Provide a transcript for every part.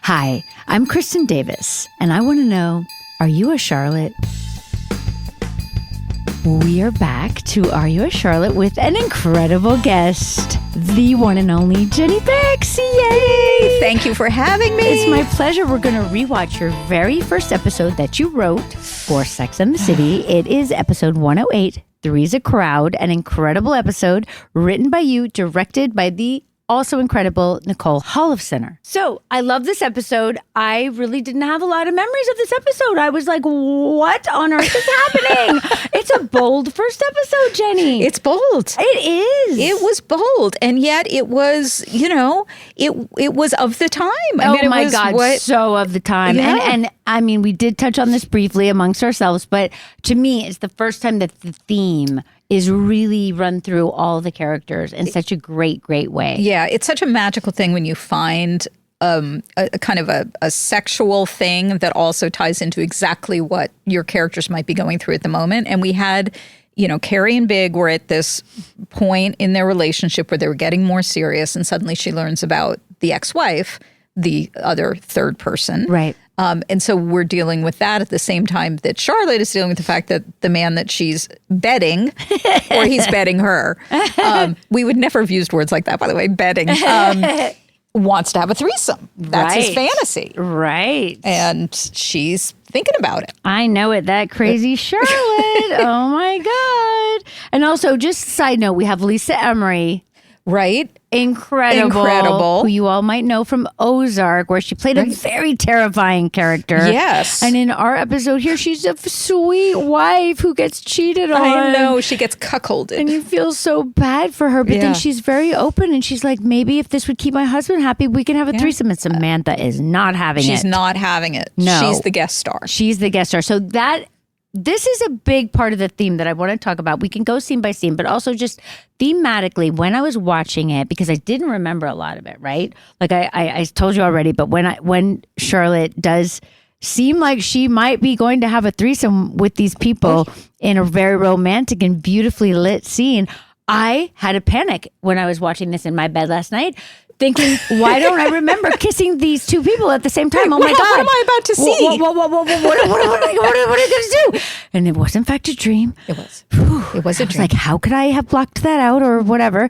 Hi, I'm Kristin Davis, and I want to know, are you a Charlotte? We are back to Are You a Charlotte with an incredible guest, the one and only Jenny Bicks. Yay! Thank you for having me. It's my pleasure. We're going to rewatch your very first episode that you wrote for Sex and the City. It is episode 108, Three's a Crowd, an incredible episode written by you, directed by the also incredible Nicole Holofcener. So I love this episode. I really didn't have a lot of memories of this episode. I was like, what on earth is happening? It's a bold first episode, Jenny. It's bold. It is. It was bold. And yet it was, it was of the time. My God, so of the time. Yeah. And I mean, we did touch on this briefly amongst ourselves, but to me, it's the first time that the theme is really run through all the characters in such a great way. Yeah, it's such a magical thing when you find a kind of a sexual thing that also ties into exactly what your characters might be going through at the moment. And we had, Carrie and Big were at this point in their relationship where they were getting more serious, and suddenly she learns about the ex-wife, the other third person. Right. And so we're dealing with that at the same time that Charlotte is dealing with the fact that the man that she's bedding, or he's bedding her, we would never have used words like that, by the way, bedding, wants to have a threesome. That's his fantasy. Right. And she's thinking about it. I know it. That crazy Charlotte. Oh, my God. And also, just a side note, we have Lisa Emery. Right. Incredible. Who you all might know from Ozark, where she played a very terrifying character. Yes. And in our episode here, she's a sweet wife who gets cheated on. I know. She gets cuckolded. And you feel so bad for her. But then she's very open and she's like, maybe if this would keep my husband happy, we can have a threesome. And Samantha is not having it. She's not having it. No. She's the guest star. She's the guest star. So this is a big part of the theme that I want to talk about. We can go scene by scene, but also just thematically, when I was watching it, because I didn't remember a lot of it, right? Like I told you already, but when Charlotte does seem like she might be going to have a threesome with these people in a very romantic and beautifully lit scene, I had a panic when I was watching this in my bed last night, thinking, why don't I remember kissing these two people at the same time? Oh, my God. What am I about to see? What are you going to do? And it was, in fact, a dream. It was. It was a dream. I was like, how could I have blocked that out or whatever?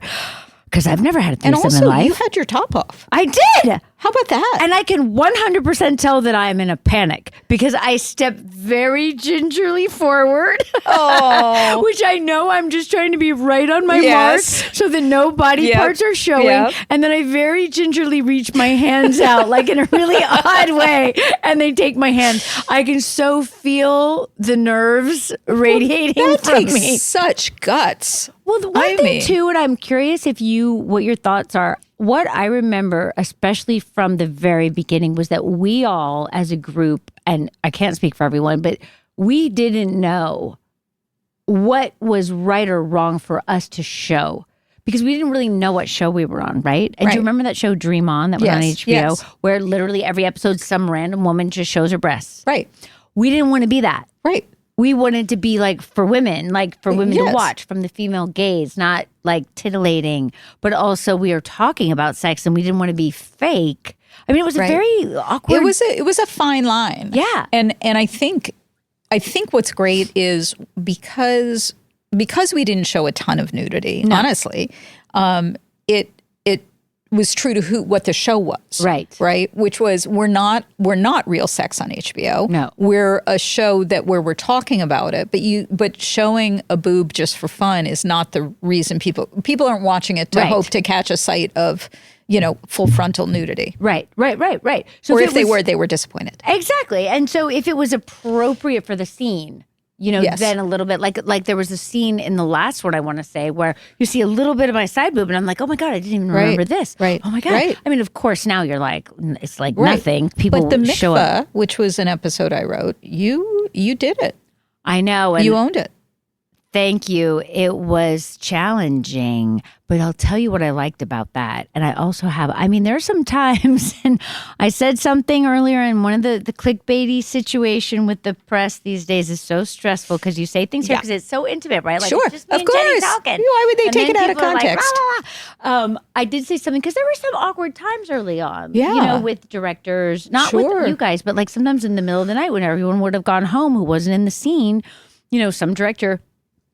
Because I've never had a threesome in life. And also, you had your top off. I did. How about that? And I can 100% tell that I am in a panic because I step very gingerly forward. Oh. Which I know I'm just trying to be right on my mark so that no body parts are showing. Yep. And then I very gingerly reach my hands out like in a really odd way. And they take my hand. I can so feel the nerves radiating from me. Takes such guts. Well, the one thing too, and I'm curious what your thoughts are. What I remember, especially from the very beginning, was that we all as a group, and I can't speak for everyone, but we didn't know what was right or wrong for us to show because we didn't really know what show we were on, right? And do you remember that show Dream On that was on HBO where literally every episode some random woman just shows her breasts? Right. We didn't want to be that. Right. We wanted to be like for women to watch from the female gaze, not like titillating, but also we are talking about sex and we didn't want to be fake. I mean, it was a very awkward. It was a fine line. Yeah. And I think what's great is because we didn't show a ton of nudity, honestly, it was true to what the show was. Right. Which was we're not real sex on HBO. No. We're a show where we're talking about it, but showing a boob just for fun is not the reason people aren't watching it to hope to catch a sight of, full frontal nudity. Right. So or if they were disappointed. Exactly. And so if it was appropriate for the scene, then a little bit like there was a scene in the last one, I want to say, where you see a little bit of my side boob and I'm like, oh my God, I didn't even remember this. Right. Oh my God. Right. I mean, of course, now you're like, it's like nothing. People but the show up. mikvah, which was an episode I wrote, you did it. I know. And you owned it. Thank you. It was challenging, but I'll tell you what I liked about that. And I also have, I mean, there are some times, and I said something earlier in one of the clickbaity situation with the press these days is so stressful because you say things here because it's so intimate, right? Like, sure, it's just me of and Jenny course. talking. Why would they And take then it out of people are like, context? "Rah, rah, rah." I did say something because there were some awkward times early on, Yeah. you know, with directors, not Sure. with you guys, but like sometimes in the middle of the night when everyone would have gone home who wasn't in the scene, you know, some director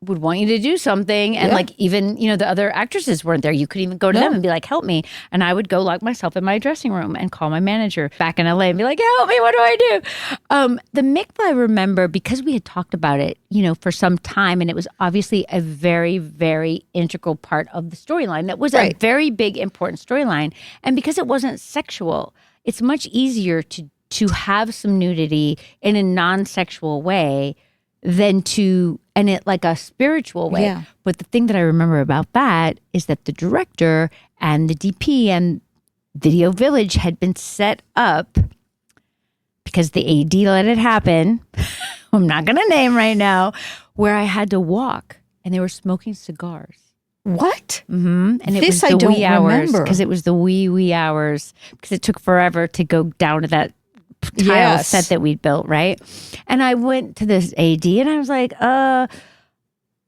would want you to do something and like even, you know, the other actresses weren't there. You could even go to them and be like, help me. And I would go lock myself in my dressing room and call my manager back in LA and be like, help me, what do I do? The MICVA, I remember because we had talked about it, you know, for some time and it was obviously a very, very integral part of the storyline. That was a very big, important storyline. And because it wasn't sexual, it's much easier to have some nudity in a non-sexual way than to, and it like a spiritual way. Yeah. But the thing that I remember about that is that the director and the DP and Video Village had been set up because the AD let it happen. I'm not going to name right now, where I had to walk and they were smoking cigars. What? Mm-hmm. And it This was the I don't wee hours remember. because it was the wee hours because it took forever to go down to that tile set that we'd built, right? And I went to this AD and I was like, I'm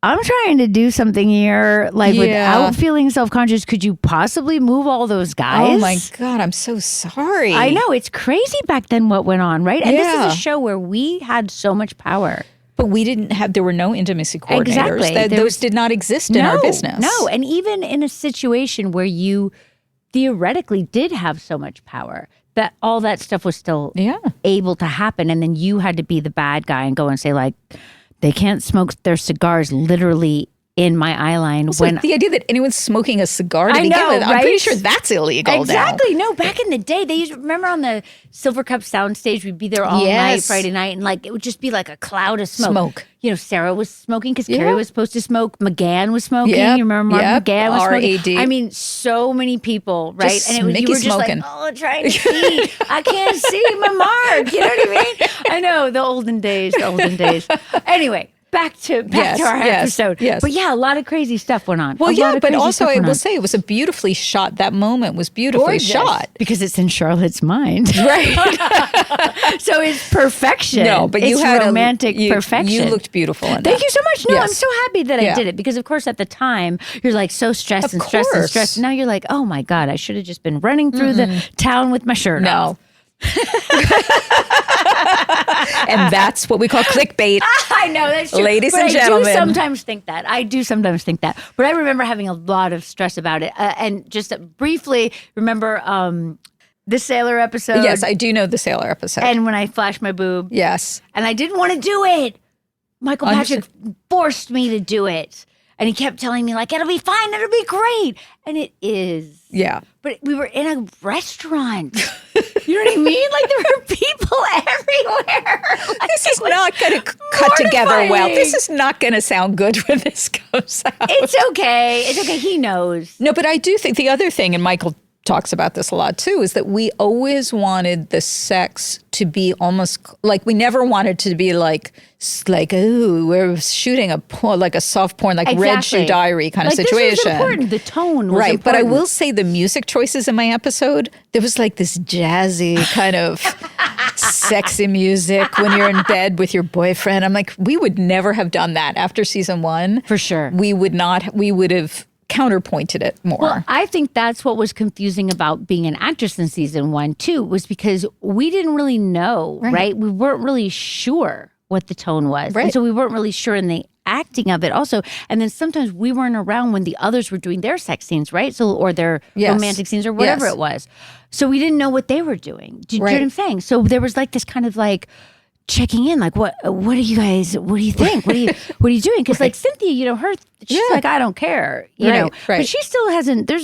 trying to do something here, like without feeling self-conscious. Could you possibly move all those guys? Oh my God, I'm so sorry. I know, it's crazy back then what went on, right? And this is a show where we had so much power. But we didn't have, there were no intimacy coordinators. Exactly. Those did not exist in our business. No, and even in a situation where you theoretically did have so much power, that all that stuff was still able to happen. And then you had to be the bad guy and go and say like, they can't smoke their cigars literally in my eye line. Also, when the idea that anyone's smoking a cigar to begin with, I'm pretty sure that's illegal Exactly. now. No, back in the day, they used, remember on the Silver Cup soundstage, we'd be there all night, Friday night, and like it would just be like a cloud of smoke. You know, Sarah was smoking because Carrie was supposed to smoke. McGann was smoking. You remember Mark McGann was smoking. RAD. I mean, so many people, right? Just and it was, you were just smoking. like, oh, trying to see. I can't see my mark. You know what I mean? I know, the olden days. Anyway. Back to our episode. Yes. But yeah, a lot of crazy stuff went on. Well, yeah, but also I will say it was a beautifully shot, that moment was beautifully shot. Because it's in Charlotte's mind. Right. So it's perfection. No, but you it's had romantic perfection. You looked beautiful in that. Thank you so much. No, I'm so happy that I did it because of course at the time you're like so stressed and stressed and stressed. Now you're like, oh my God, I should have just been running through the town with my shirt off. And that's what we call clickbait. I know, that's true. Ladies and gentlemen. I do sometimes think that. But I remember having a lot of stress about it. And just briefly, remember the Sailor episode? Yes, I do know the Sailor episode. And when I flashed my boob. Yes. And I didn't want to do it. Michael Patrick forced me to do it. And he kept telling me, like, it'll be fine, it'll be great. And it is. Yeah. But we were in a restaurant. You know what I mean? Like, there were people everywhere. Like, this is not going to cut together well. This is not going to sound good when this goes out. It's okay. It's okay. He knows. No, but I do think the other thing, and Michael talks about this a lot too, is that we always wanted the sex to be almost like, we never wanted to be like ooh, we're shooting like a soft porn, like Red Shoe Diary kind of situation. This was important. The tone was important. But I will say the music choices in my episode, there was like this jazzy kind of sexy music when you're in bed with your boyfriend. I'm like, we would never have done that after season 1. For sure. We would have counterpointed it more. Well, I think that's what was confusing about being an actress in season 1 too, was because we didn't really know, right? We weren't really sure what the tone was. Right. And so we weren't really sure in the acting of it also. And then sometimes we weren't around when the others were doing their sex scenes, right? So, or their romantic scenes or whatever it was. So we didn't know what they were doing. Do you know what I'm saying? So there was like this kind of like checking in, like, what are you guys, what do you think? What are you doing? Because like Cynthia, you know, she's like, I don't care, you know, but she still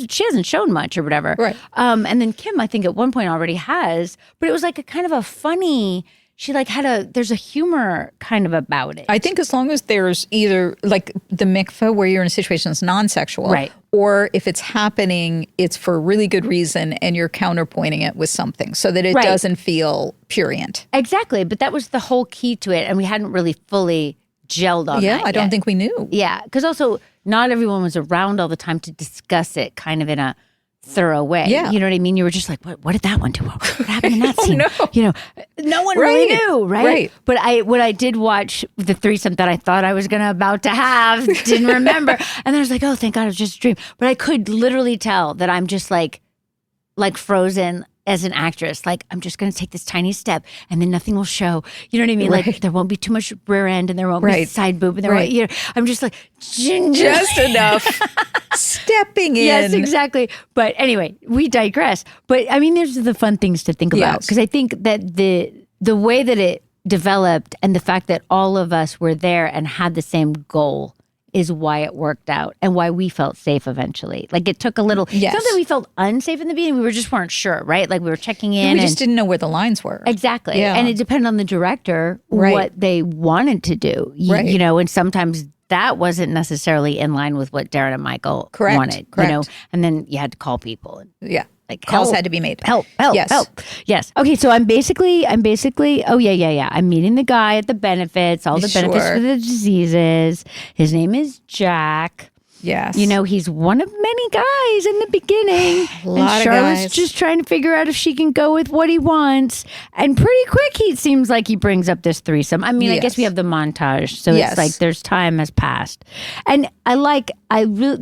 she hasn't shown much or whatever. Right. And then Kim, I think at one point already has, but it was like a kind of a funny, she like there's a humor kind of about it. I think as long as there's either like the mikveh where you're in a situation that's non-sexual, or if it's happening, it's for a really good reason and you're counterpointing it with something so that it doesn't feel purient. Exactly. But that was the whole key to it. And we hadn't really fully gelled on Yeah, that I don't yet. think we knew. Yeah, because also not everyone was around all the time to discuss it kind of in a thorough way. Yeah. You know what I mean? You were just like, what did that one do? What happened in that scene? no. You know, no one really Right. knew, right? Right. But when I did watch the threesome that I thought I was about to have, didn't remember. And then I was like, oh, thank God it was just a dream. But I could literally tell that I'm just like frozen as an actress. Like, I'm just going to take this tiny step and then nothing will show. You know what I mean? Right. Like, there won't be too much rear end and there won't be Right. side boob. And there Right. won't, you know, I'm just like, Just enough stepping in. Yes, exactly. But anyway, we digress. But I mean, there's the fun things to think about Yes. because I think that the way that it developed and the fact that all of us were there and had the same goal is why it worked out and why we felt safe eventually. Like it took a little. Yes. It's not that we felt unsafe in the beginning. We just weren't sure, right? Like we were checking in. We just didn't know where the lines were. Exactly. Yeah. And it depended on the director Right. what they wanted to do. Right. You know, and sometimes that wasn't necessarily in line with what Darren and Michael Correct. wanted. Correct. You know, and then you had to call people and Yeah. like Calls help, had to be made. help. Yes. Yes. Okay, so I'm basically oh yeah. I'm meeting the guy at the benefits, all the benefits Sure. for the diseases. His name is Jack. Yes. You know, he's one of many guys in the beginning. lot and of Charlotte's guys. just trying to figure out if she can go with what he wants. And pretty quick, he seems like he brings up this threesome. I mean, I guess Yes. we have the montage. So Yes. it's like there's time has passed. And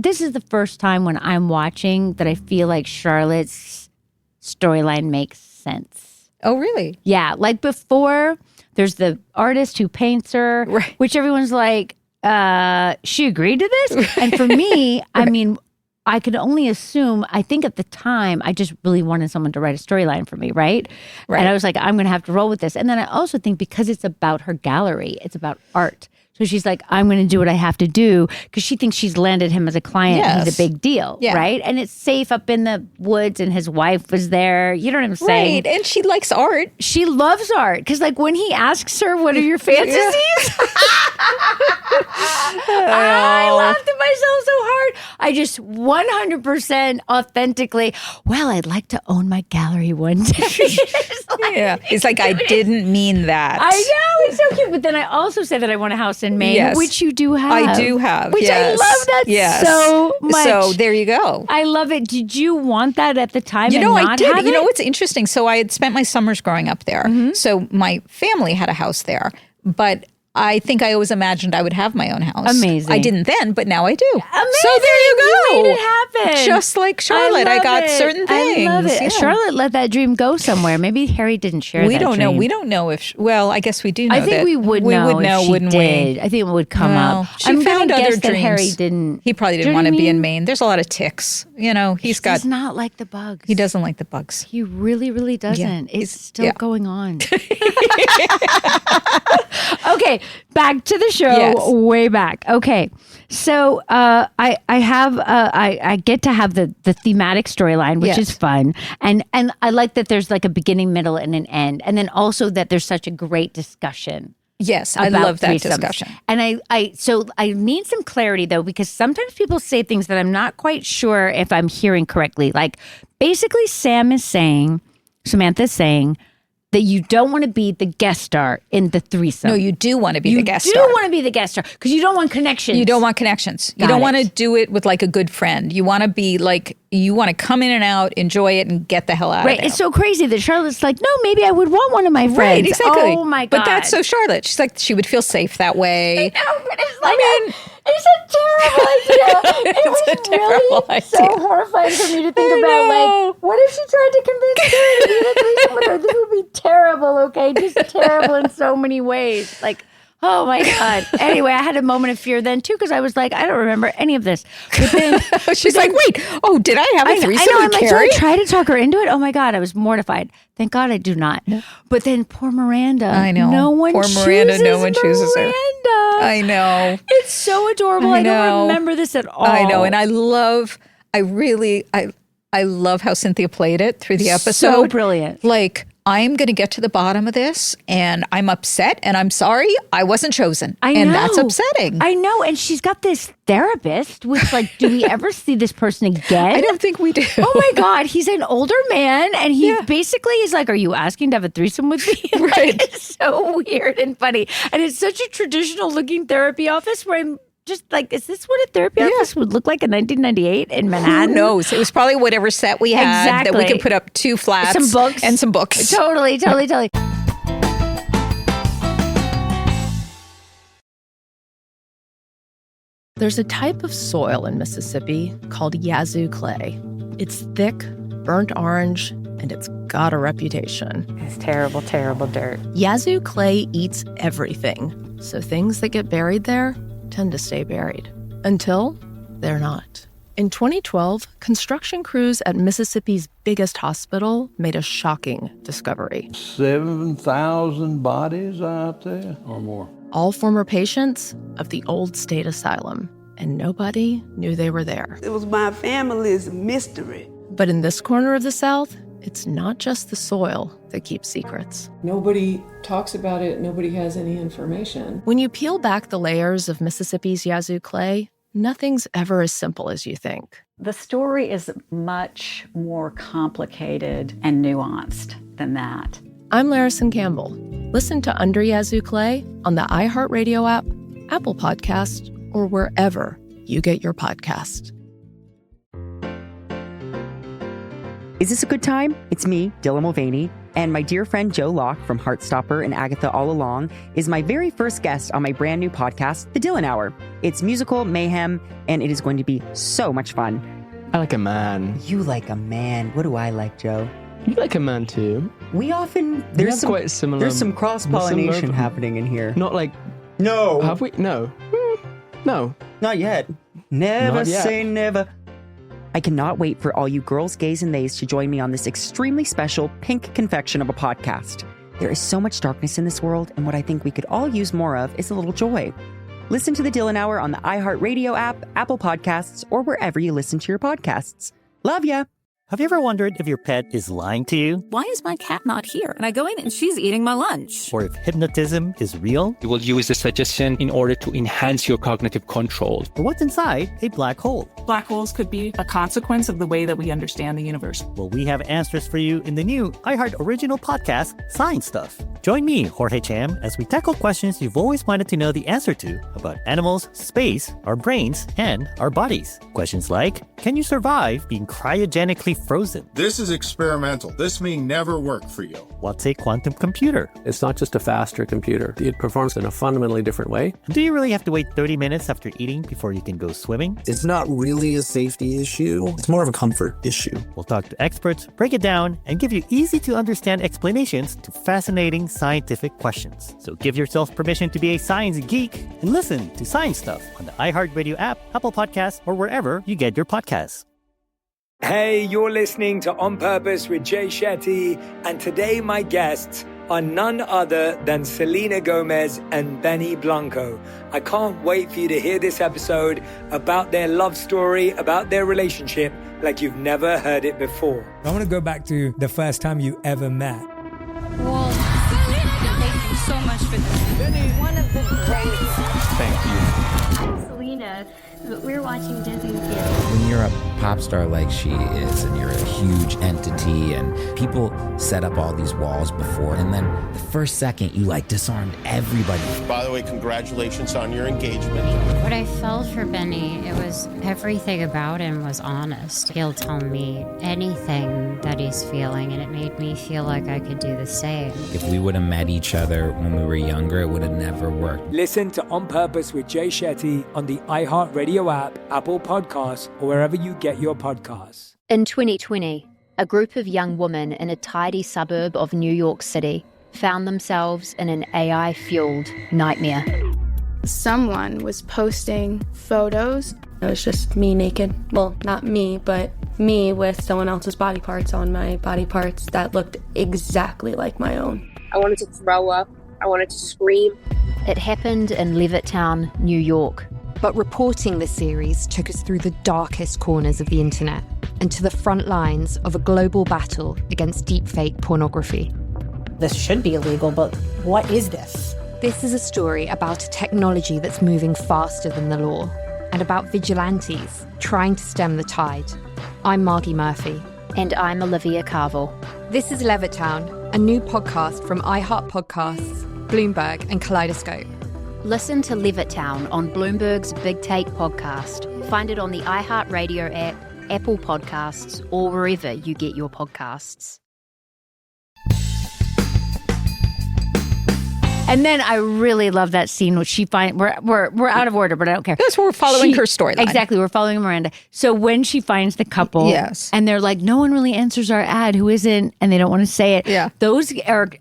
this is the first time when I'm watching that I feel like Charlotte's storyline makes sense. Oh, really? Yeah. Like before, there's the artist who paints her, Right. which everyone's like, she agreed to this? And for me, I mean, I could only assume, I think at the time, I just really wanted someone to write a storyline for me, right? Right. And I was like, I'm going to have to roll with this. And then I also think because it's about her gallery, it's about art. So she's like, I'm going to do what I have to do because she thinks she's landed him as a client. And he's Yes. a big deal, Yeah. right? And it's safe up in the woods and his wife was there. You know what I'm saying? Right. And she likes art. She loves art because, like, when he asks her, "What are your fantasies?" I laughed at myself so hard. I just 100% authentically. Well, I'd like to own my gallery one day. It's like- Yeah. It's like, I didn't mean that. I know it's so cute, but then I also say that I want a house in Maine, Yes. which you do have. I do have. which yes. I love that yes. so much. So there you go. I love it. Did you want that at the time? You and know, I not did. have You know it? what's interesting? So I had spent my summers growing up there. Mm-hmm. So my family had a house there, but I think I always imagined I would have my own house. Amazing. I didn't then, but now I do. Amazing. So there you go. You made it happen. Just like Charlotte, I love got it. certain things. I love it. Yeah. Charlotte let that dream go somewhere. Maybe Harry didn't share We that don't know. dream. We don't know if. Well, I guess we do know. I think that we would we know. would know, if she wouldn't did. we? I think it would come Well, up. she I'm found gonna other guess that dreams. Harry didn't. He probably Do you didn't know what want I to be in mean? Maine. There's a lot of ticks. You know, He he's got. does not like the bugs. He doesn't like the bugs. He really, really doesn't. It's still yeah. going on. Okay, back to the show. Yes. Way back. Okay, so I get to have the thematic storyline, which Yes. is fun, and I like that there's like a beginning, middle, and an end, and then also that there's such a great discussion. Yes, I About love that threesomes. discussion. And so I need some clarity though, because sometimes people say things that I'm not quite sure if I'm hearing correctly. Like basically Samantha is saying that you don't want to be the guest star in the threesome. No, you do want to be the guest You star. do want to be the guest star because you don't want connections. You don't want connections. You Got don't it. want to do it with like a good friend. You want to be like, you want to come in and out, enjoy it, and get the hell out Right. of there. It's so crazy that Charlotte's like, no, maybe I would want one of my friends. Right, exactly. Oh my God. But that's so Charlotte. She's like, she would feel safe that way. No, but it's like, it's a terrible idea. It was a terrible really so idea. horrifying for me to think I about. know. Like, what if she tried to convince Carrie to be in a threesome with her? This would be terrible, okay? Just terrible in so many ways. Like, oh my God. Anyway, I had a moment of fear then too because I was like, I don't remember any of this. But then, She's like, wait, oh, did I have a threesome I'm with like, Carrie? so I tried to talk her into it. Oh my God, I was mortified. Thank God I do not. But then poor Miranda. I know. No one Poor chooses Miranda, no one chooses her. Miranda. I know. It's so adorable. I don't know. remember this at all. I know. And I really love how Cynthia played it through the episode. So brilliant. Like, I'm going to get to the bottom of this, and I'm upset, and I'm sorry I wasn't chosen. I know. And that's upsetting. I know. And she's got this therapist, which, like, do we ever see this person again? I don't think we do. Oh my God. He's an older man, and he basically is like, are you asking to have a threesome with me? Right. It's so weird and funny. And it's such a traditional looking therapy office where I'm just like, is this what a therapy office would look like in 1998 in Manhattan? Who knows? It was probably whatever set we had that we could put up 2 flats. Some books. And some books. Totally. There's a type of soil in Mississippi called Yazoo clay. It's thick, burnt orange, and it's got a reputation. It's terrible, terrible dirt. Yazoo clay eats everything, so things that get buried there tend to stay buried. Until they're not. In 2012, construction crews at Mississippi's biggest hospital made a shocking discovery. 7,000 bodies out there or more. All former patients of the old state asylum, and nobody knew they were there. It was my family's mystery. But in this corner of the South, it's not just the soil that keeps secrets. Nobody talks about it. Nobody has any information. When you peel back the layers of Mississippi's Yazoo clay, nothing's ever as simple as you think. The story is much more complicated and nuanced than that. I'm Larison Campbell. Listen to Under Yazoo Clay on the iHeartRadio app, Apple Podcast, or wherever you get your podcast. Is this a good time? It's me, Dylan Mulvaney, and my dear friend Joe Locke from Heartstopper and Agatha All Along is my very first guest on my brand new podcast, The Dylan Hour. It's musical mayhem, and it is going to be so much fun. I like a man. You like a man. What do I like, Joe? You like a man too. We often... There's some cross-pollination happening in here. Not like... No. Have we? No. No. Not yet. Never Not yet. say never. I cannot wait for all you girls, gays, and theys to join me on this extremely special pink confection of a podcast. There is so much darkness in this world, and what I think we could all use more of is a little joy. Listen to The Dylan Hour on the iHeartRadio app, Apple Podcasts, or wherever you listen to your podcasts. Love ya! Have you ever wondered if your pet is lying to you? Why is my cat not here? And I go in and she's eating my lunch. Or if hypnotism is real? You will use the suggestion in order to enhance your cognitive control. Or what's inside a black hole? Black holes could be a consequence of the way that we understand the universe. Well, we have answers for you in the new iHeart original podcast, Science Stuff. Join me, Jorge Cham, as we tackle questions you've always wanted to know the answer to about animals, space, our brains, and our bodies. Questions like, can you survive being cryogenically frozen? This is experimental. This may never work for you. What's a quantum computer? It's not just a faster computer. It performs in a fundamentally different way. And do you really have to wait 30 minutes after eating before you can go swimming? It's not really a safety issue. It's more of a comfort issue. We'll talk to experts, break it down, and give you easy-to-understand explanations to fascinating scientific questions. So give yourself permission to be a science geek and listen to Science Stuff on the iHeartRadio app, Apple Podcasts, or wherever you get your podcasts. Hey, you're listening to On Purpose with Jay Shetty, and today my guests are none other than Selena Gomez and Benny Blanco. I can't wait for you to hear this episode about their love story, about their relationship, like you've never heard it before. I want to go back to the first time you ever met. Well, thank you so much for this. Benny. One of the greatest. Thank you. I'm Selena, but we're watching Disney Kids. When you're a pop star like she is, and you're a huge entity, and people set up all these walls before, and then the first second you disarmed everybody. By the way, congratulations on your engagement. What I felt for Benny, it was everything about him was honest. He'll tell me anything that he's feeling, and it made me feel like I could do the same. If we would have met each other when we were younger, it would have never worked. Listen to On Purpose with Jay Shetty on the iHeartRadio app, Apple Podcasts, or wherever you get your podcasts. In 2020, a group of young women in a tidy suburb of New York City found themselves in an AI-fueled nightmare. Someone was posting photos. It was just me naked. Well, not me, but me with someone else's body parts on my body parts that looked exactly like my own. I wanted to throw up. I wanted to scream. It happened in Levittown, New York. But reporting this series took us through the darkest corners of the internet and to the front lines of a global battle against deepfake pornography. This should be illegal, but what is this? This is a story about a technology that's moving faster than the law and about vigilantes trying to stem the tide. I'm Margie Murphy. And I'm Olivia Carville. This is Levittown, a new podcast from iHeart Podcasts, Bloomberg, and Kaleidoscope. Listen to Levittown on Bloomberg's Big Take podcast. Find it on the iHeartRadio app, Apple Podcasts, or wherever you get your podcasts. And then I really love that scene which she finds we're out of order, but I don't care. That's where we're following her storyline. Exactly, we're following Miranda. So when she finds the couple, yes, and they're like, no one really answers our ad, who isn't, and they don't want to say it. Yeah, those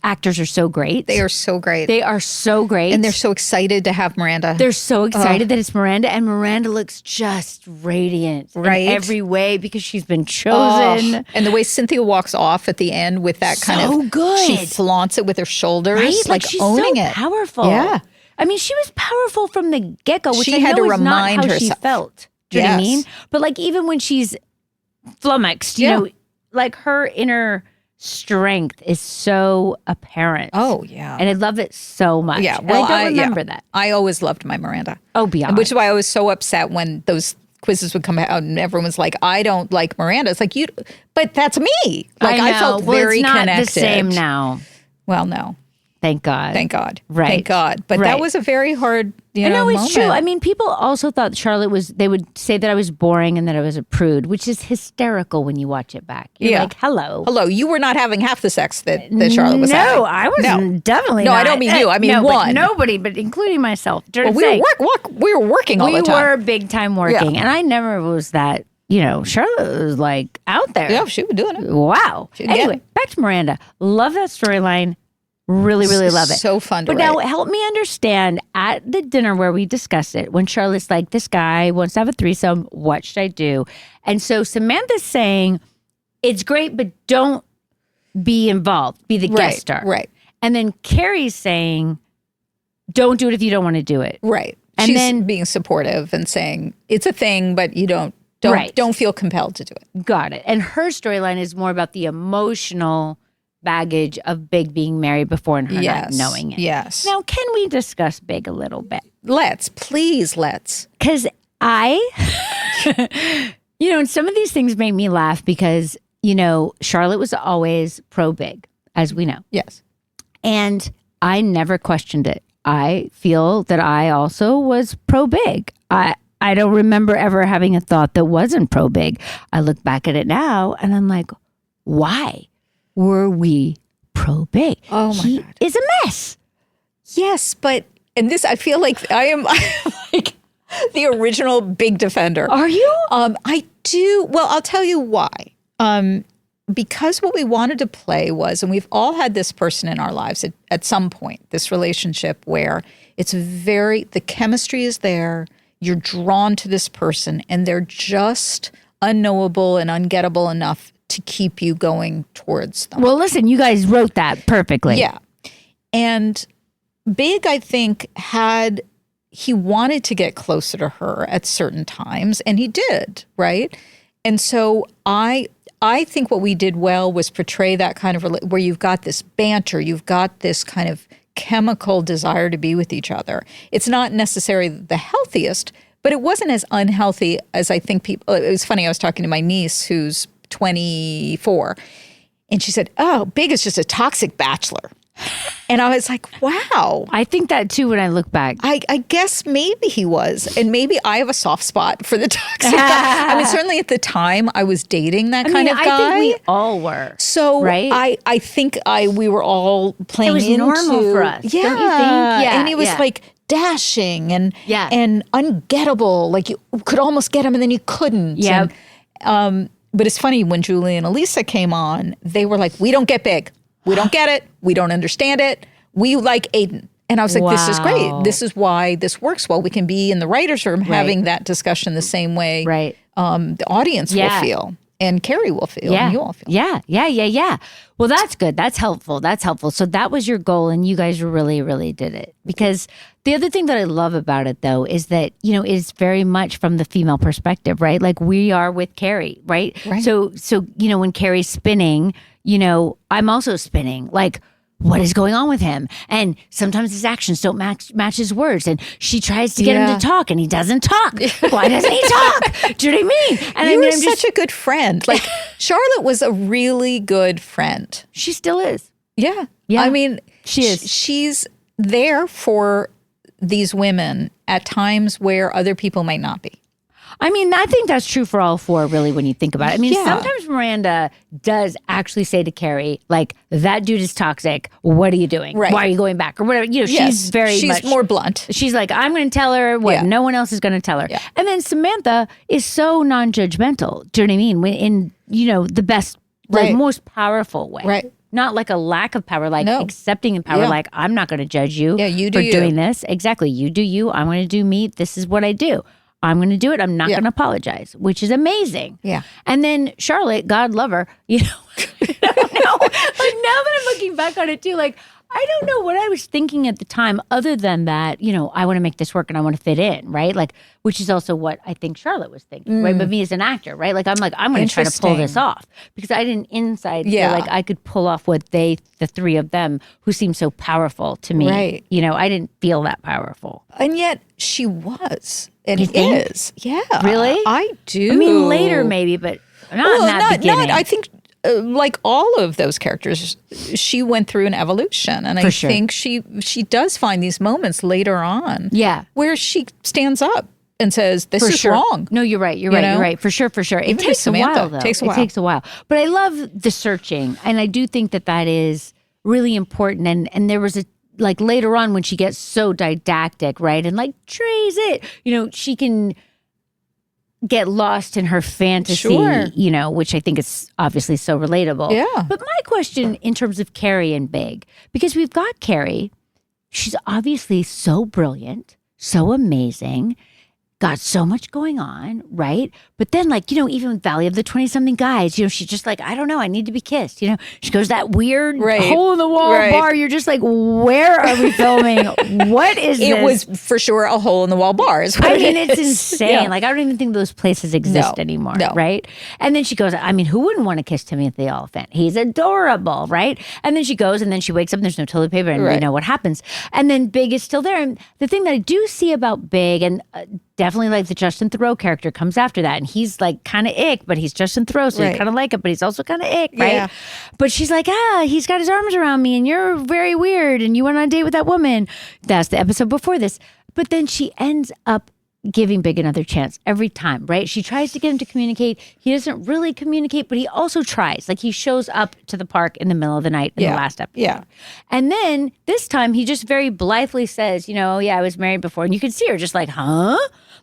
actors are so great. They are so great. They are so great, and they're so excited to have Miranda. They're so excited that it's Miranda, and Miranda looks just radiant, right, in every way because she's been chosen. And the way Cynthia walks off at the end with that kind of good. She flaunts it with her shoulders, right? like she's owning so it. Powerful. Yeah. I mean, she was powerful from the get-go, which she I had know to is not remind how herself. she felt. Do you know what I mean? But like even when she's flummoxed, you know, like her inner strength is so apparent. Oh, yeah. And I love it so much. Yeah. Well, I don't remember that. I always loved my Miranda. Oh, beyond. Which is why I was so upset when those quizzes would come out and everyone was like, I don't like Miranda. It's like, but that's me. Like I felt very it's not connected. The same now. Well, no. Thank God. Thank God. Right. Thank God. But that was a very hard, No, it's moment. true. I mean, people also thought Charlotte they would say that I was boring and that I was a prude, which is hysterical when you watch it back. You're like, hello. Hello. You were not having half the sex that Charlotte was having. No, I was definitely not. not. I don't mean you. I mean one. But nobody, but including myself. Well, we were working all the time. We were big time working. And I never was that, Charlotte was like out there. Yeah, she was doing it. Wow. Anyway, back to Miranda. Love that storyline. Really, really love it. So fun to But now help me understand at the dinner where we discussed it, when Charlotte's like, this guy wants to have a threesome, what should I do? And so Samantha's saying, it's great, but don't be involved. Be the guest star. Right. And then Carrie's saying, don't do it if you don't want to do it. Right. And She's then being supportive and saying, it's a thing, but you don't feel compelled to do it. Got it. And her storyline is more about the emotional baggage of Big being married before and her not knowing it. Yes. Now, can we discuss Big a little bit? Please let's. Because and some of these things made me laugh because, Charlotte was always pro Big, as we know. Yes. And I never questioned it. I feel that I also was pro Big. I don't remember ever having a thought that wasn't pro Big. I look back at it now and I'm like, why were we pro Big? Oh my God. Is a mess. Yes, and this, I feel like I am like the original Big defender. Are you? I do. Well, I'll tell you why. Because what we wanted to play was, and we've all had this person in our lives at some point, this relationship where the chemistry is there, you're drawn to this person, and they're just unknowable and ungettable enough to keep you going towards them. Well, listen, you guys wrote that perfectly. Yeah. And Big, I think, he wanted to get closer to her at certain times, and he did, right? And so I think what we did well was portray that kind of where you've got this banter, you've got this kind of chemical desire to be with each other. It's not necessarily the healthiest, but it wasn't as unhealthy as I think people. It was funny. I was talking to my niece who's 24, and she said, "Oh, Big is just a toxic bachelor." And I was like, wow. I think that too when I look back. I guess maybe he was. And maybe I have a soft spot for the toxic guy. I mean, certainly at the time I was dating that kind of guy. I think we all were. So right? I think we were all playing into. It was normal for us. Yeah. Don't you think? Yeah. And he was like dashing and ungettable. Like you could almost get him and then you couldn't. Yeah. But it's funny, when Julie and Elisa came on, they were like, we don't get Big. We don't get it. We don't understand it. We like Aiden. And I was like, this is great. This is why this works well. We can be in the writer's room having that discussion the same way the audience will feel. And Carrie will feel. And you all feel. Yeah. Well, that's good. That's helpful. So that was your goal. And you guys really, really did it. Because the other thing that I love about it, though, is that, it's very much from the female perspective, right? Like we are with Carrie, right? So when Carrie's spinning, I'm also spinning. Like, what is going on with him? And sometimes his actions don't match his words. And she tries to get him to talk and he doesn't talk. Why doesn't he talk? Do you know what I mean? And you were I'm such a good friend. Like Charlotte was a really good friend. She still is. Yeah. Yeah. I mean, she is. She's there for these women at times where other people might not be. I mean, I think that's true for all four, really, when you think about it. I mean, sometimes Miranda does actually say to Carrie, like, that dude is toxic. What are you doing? Right. Why are you going back? Or whatever. You know, she's more blunt. She's like, I'm going to tell her what no one else is going to tell her. Yeah. And then Samantha is so non-judgmental. Do you know what I mean? In, you know, the best, like, most powerful way. Right. Not like a lack of power, like accepting the power, like, I'm not going to judge you you for do doing this. Exactly. You do you. I'm going to do me. This is what I do. I'm going to do it. I'm not going to apologize, which is amazing. Yeah. And then Charlotte, God love her, you know, I don't know. Like now that I'm looking back on it too, like, I don't know what I was thinking at the time other than that, you know, I want to make this work and I want to fit in, right? Like, which is also what I think Charlotte was thinking, right? But me as an actor, right? Like, I'm going to try to pull this off because I didn't inside feel like I could pull off what the three of them who seemed so powerful to me. Right. You know, I didn't feel that powerful. And yet she was. And You think? is. Yeah. Really? I do. I mean, later maybe, but not in that beginning. I think like all of those characters, she went through an evolution. And I think she does find these moments later on where she stands up and says, this is wrong. No, you're right. You're right. For sure. It takes a while, though. It takes a while. But I love the searching. And I do think that is really important. And there was like later on when she gets so didactic, right? And like trays it, you know, she can get lost in her fantasy, you know, which I think is obviously so relatable. Yeah. But my question in terms of Carrie and Big, because we've got Carrie, she's obviously so brilliant, so amazing, got so much going on, right? But then, like, you know, even Valley of the 20-something guys, you know, she's just like, I don't know, I need to be kissed. You know, she goes that weird hole in the wall bar. You're just like, where are we filming? What is this? It was for sure a hole in the wall bar. Is what it's insane. Like, I don't even think those places exist anymore, right? And then she goes, I mean, who wouldn't want to kiss Timothy the Elephant? He's adorable, right? And then she goes and then she wakes up and there's no toilet paper and you know what happens. And then Big is still there. And the thing that I do see about Big and definitely like the Justin Theroux character comes after that. And he's like kind of ick, but he's Justin Theroux, so you kind of like it, but he's also kind of ick, right? Yeah. But she's like, he's got his arms around me and you're very weird and you went on a date with that woman. That's the episode before this. But then she ends up giving Big another chance every time, right? She tries to get him to communicate. He doesn't really communicate, but he also tries. Like he shows up to the park in the middle of the night in the last episode. Yeah. And then this time he just very blithely says, you know, I was married before. And you can see her just like, huh?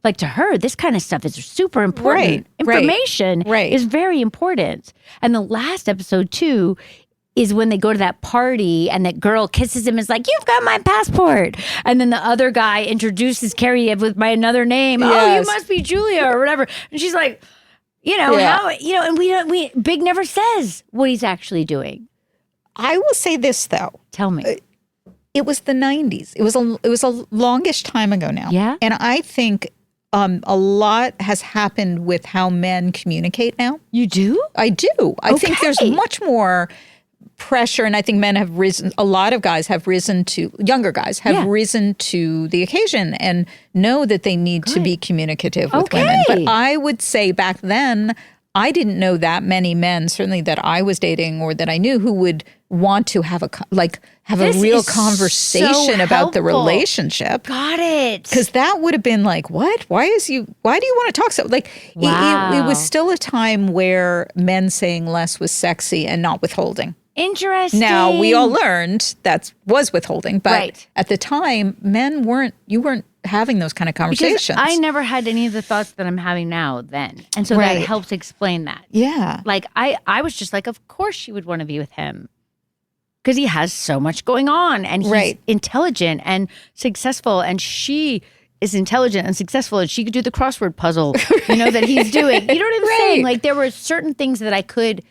Like to her, this kind of stuff is super important. Information is very important. And the last episode too is when they go to that party and that girl kisses him and is like, you've got my passport. And then the other guy introduces Carrie with by another name. Yes. Oh, you must be Julia or whatever. And she's like, you know, how, you know, and we Big never says what he's actually doing. I will say this though. Tell me. It was the 90s. It was a longish time ago now. Yeah. And I think a lot has happened with how men communicate now. You do? I do. I think there's much more pressure, and I think men have risen. A lot of guys have risen to younger guys have risen to the occasion and know that they need to be communicative with women. But I would say back then, I didn't know that many men, certainly that I was dating or that I knew, who would want to have a real conversation about the relationship. Got it. Because that would have been like, what? Why do you want to talk so? Like, it was still a time where men saying less was sexy and not withholding. Interesting. Now, we all learned that was withholding, but at the time, men weren't having those kind of conversations. Because I never had any of the thoughts that I'm having now then. And so that helps explain that. Yeah. Like, I was just like, of course she would want to be with him. Because he has so much going on and he's intelligent and successful and she is intelligent and successful and she could do the crossword puzzle, you know, that he's doing. You know what I'm saying? Like there were certain things that I could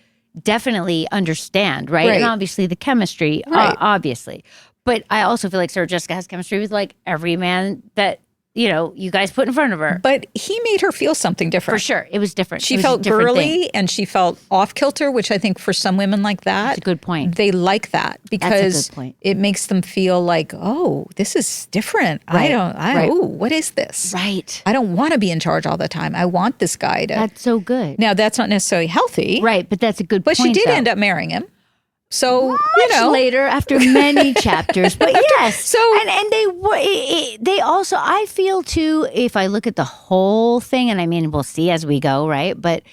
definitely understand, right? And obviously the chemistry, obviously. But I also feel like Sarah Jessica has chemistry with like every man that you guys put in front of her. But he made her feel something different. For sure. It was different. She felt girly and she felt off kilter, which I think for some women like that. That's a good point. They like that because That's a good point. It makes them feel like, oh, this is different. Right. Oh, what is this? Right. I don't want to be in charge all the time. I want this guy to. That's so good. Now, that's not necessarily healthy. Right. But that's a good But point. she did though. end up marrying him. So, Much later, after many chapters, but yes. So, and they also, I feel too, if I look at the whole thing, and I mean, we'll see as we go, right? But